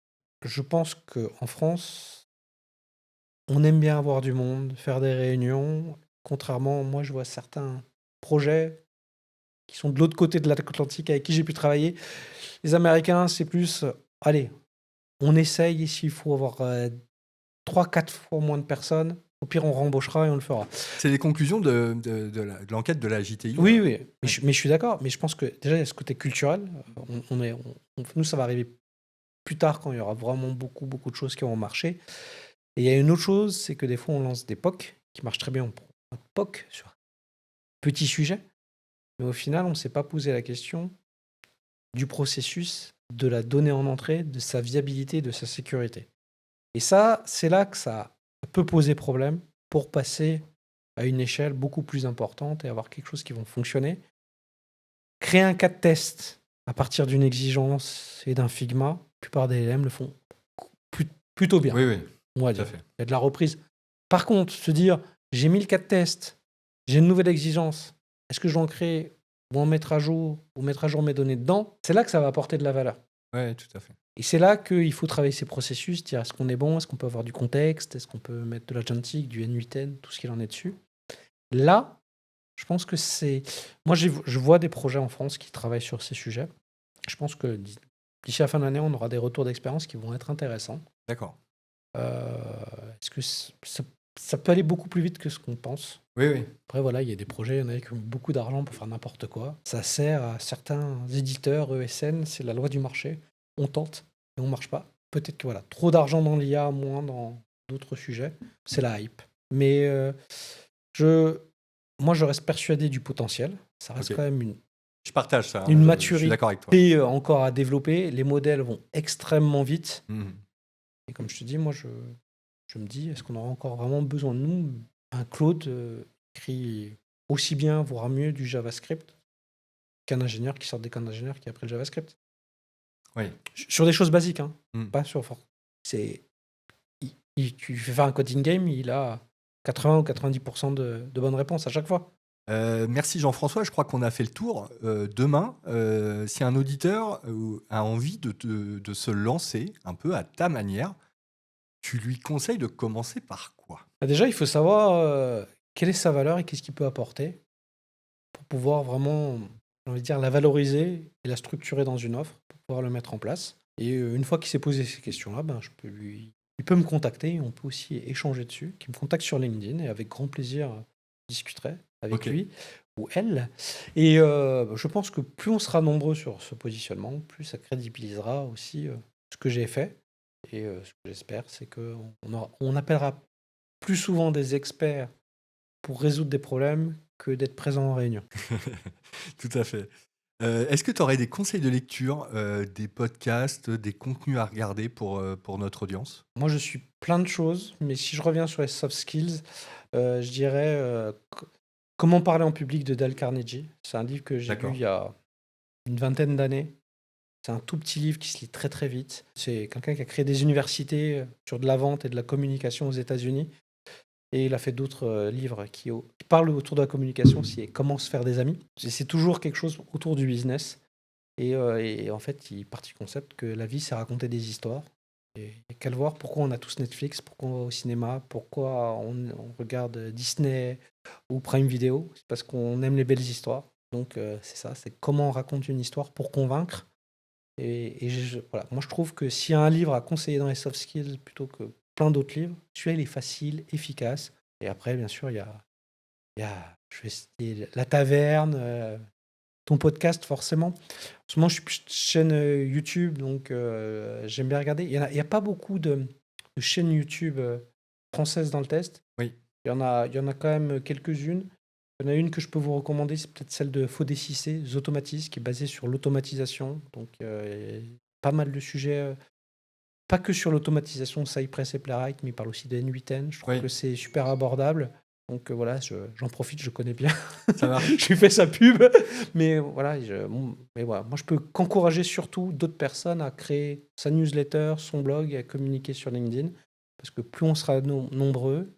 je pense qu'en France, on aime bien avoir du monde, faire des réunions. Contrairement, moi, je vois certains projets qui sont de l'autre côté de l'Atlantique avec qui j'ai pu travailler. Les Américains, c'est plus, allez, on essaye et s'il faut avoir 3-4 fois moins de personnes, au pire, on rembauchera et on le fera. C'est les conclusions de l'enquête de la JTI. Oui. Mais je suis d'accord. Mais je pense que déjà, il y a ce côté culturel. Nous, ça va arriver plus tard quand il y aura vraiment beaucoup de choses qui vont marcher. Et il y a une autre chose, c'est que des fois, on lance des POC qui marchent très bien. On prend un POC sur un petit sujet. Mais au final, on ne s'est pas posé la question du processus, de la donnée en entrée, de sa viabilité, de sa sécurité. Et ça, c'est là que ça peut poser problème pour passer à une échelle beaucoup plus importante et avoir quelque chose qui va fonctionner. créer un cas de test à partir d'une exigence et d'un Figma, la plupart des LM le font plutôt bien, Oui, on va tout à dire. fait. Il y a de la reprise. Par contre, se dire, j'ai mis le cas de test, j'ai une nouvelle exigence, est-ce que je dois en créer ou en mettre à jour ou mettre à jour mes données dedans? C'est là que ça va apporter de la valeur. Oui, tout à fait. Et c'est là qu'il faut travailler ces processus, dire est-ce qu'on est bon, est-ce qu'on peut avoir du contexte, est-ce qu'on peut mettre de l'agentic, du N8N, tout ce qu'il en est dessus. Là, je pense que c'est... Moi, je vois des projets en France qui travaillent sur ces sujets. Je pense que d'ici la fin de l'année, on aura des retours d'expérience qui vont être intéressants. D'accord. Est-ce que ça peut aller beaucoup plus vite que ce qu'on pense? Oui. Après, voilà, il y a des projets, il y en a qui ont beaucoup d'argent pour faire n'importe quoi. Ça sert à certains éditeurs, ESN, c'est la loi du marché. On tente et on marche pas. Peut-être que voilà, trop d'argent dans l'IA, moins dans d'autres sujets. C'est la hype. Mais moi, je reste persuadé du potentiel. Ça reste Ok. quand même une Je partage ça. Une Je suis d'accord avec toi. maturité encore à développer. Les modèles vont extrêmement vite. Mhm. Et comme je te dis, moi, je me dis, est-ce qu'on aura encore vraiment besoin de nous? Un Claude écrit aussi bien, voire mieux, du JavaScript qu'un ingénieur qui sort d'école d'ingénieur qui a appris le JavaScript. Oui. Sur des choses basiques, hein. Mm. Pas sur... Tu fais faire un coding game, il a 80 ou 90% de bonnes réponses à chaque fois. Merci Jean-François, je crois qu'on a fait le tour. Demain, si un auditeur a envie de se lancer un peu à ta manière, tu lui conseilles de commencer par quoi? Déjà, il faut savoir quelle est sa valeur et qu'est-ce qu'il peut apporter pour pouvoir vraiment, j'ai envie de dire, la valoriser et la structurer dans une offre pour pouvoir le mettre en place. Et une fois qu'il s'est posé ces questions-là, il peut me contacter, on peut aussi échanger dessus, qu'il me contacte sur LinkedIn et avec grand plaisir, je discuterai avec Ok. lui ou elle. Et je pense que plus on sera nombreux sur ce positionnement, plus ça crédibilisera aussi ce que j'ai fait. Et ce que j'espère, c'est qu'on appellera plus souvent des experts pour résoudre des problèmes que d'être présent en réunion. Tout à fait. Est-ce que tu aurais des conseils de lecture, des podcasts, des contenus à regarder pour notre audience? Moi, je suis plein de choses, mais si je reviens sur les soft skills, je dirais Comment parler en public de Dale Carnegie. C'est un livre que j'ai lu D'accord. il y a une vingtaine d'années. C'est un tout petit livre qui se lit très très vite. C'est quelqu'un qui a créé des universités sur de la vente et de la communication aux États-Unis. Et il a fait d'autres livres qui parlent autour de la communication, c'est comment se faire des amis. C'est toujours quelque chose autour du business. Et en fait, il part du concept que la vie, c'est raconter des histoires. Et qu'à le voir pourquoi on a tous Netflix, pourquoi on va au cinéma, pourquoi on regarde Disney ou Prime Video. C'est parce qu'on aime les belles histoires. Donc c'est ça, c'est comment on raconte une histoire pour convaincre. Voilà. Moi, je trouve que s'il y a un livre à conseiller dans les soft skills plutôt que plein d'autres livres, celui-là, il est facile, efficace. Et après, bien sûr, il y a je vais citer La Taverne, ton podcast, forcément. En ce moment, je suis plus chaîne YouTube, donc j'aime bien regarder. Il y a pas beaucoup de chaînes YouTube françaises dans le test. Oui. Il y en a quand même quelques-unes. Il y en a une que je peux vous recommander, c'est peut-être celle de Fodécicé, Zotomatise, qui est basée sur l'automatisation. Donc, pas mal de sujets, pas que sur l'automatisation, Cypress et Playwright, mais il parle aussi de N8N. Je trouve Oui. que c'est super abordable. Donc voilà, j'en profite, je connais bien. Ça marche. Je lui fais sa pub. Mais voilà, moi je peux qu'encourager surtout d'autres personnes à créer sa newsletter, son blog et à communiquer sur LinkedIn. Parce que plus on sera nombreux,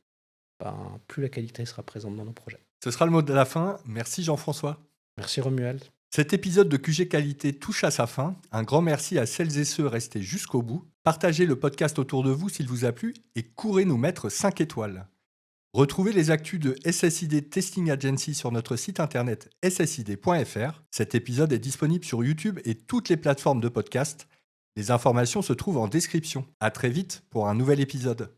plus la qualité sera présente dans nos projets. Ce sera le mot de la fin. Merci Jean-François. Merci Romuald. Cet épisode de QG Qualité touche à sa fin. Un grand merci à celles et ceux restés jusqu'au bout. Partagez le podcast autour de vous s'il vous a plu et courez nous mettre 5 étoiles. Retrouvez les actus de SSID Testing Agency sur notre site internet ssid.fr. Cet épisode est disponible sur YouTube et toutes les plateformes de podcast. Les informations se trouvent en description. À très vite pour un nouvel épisode.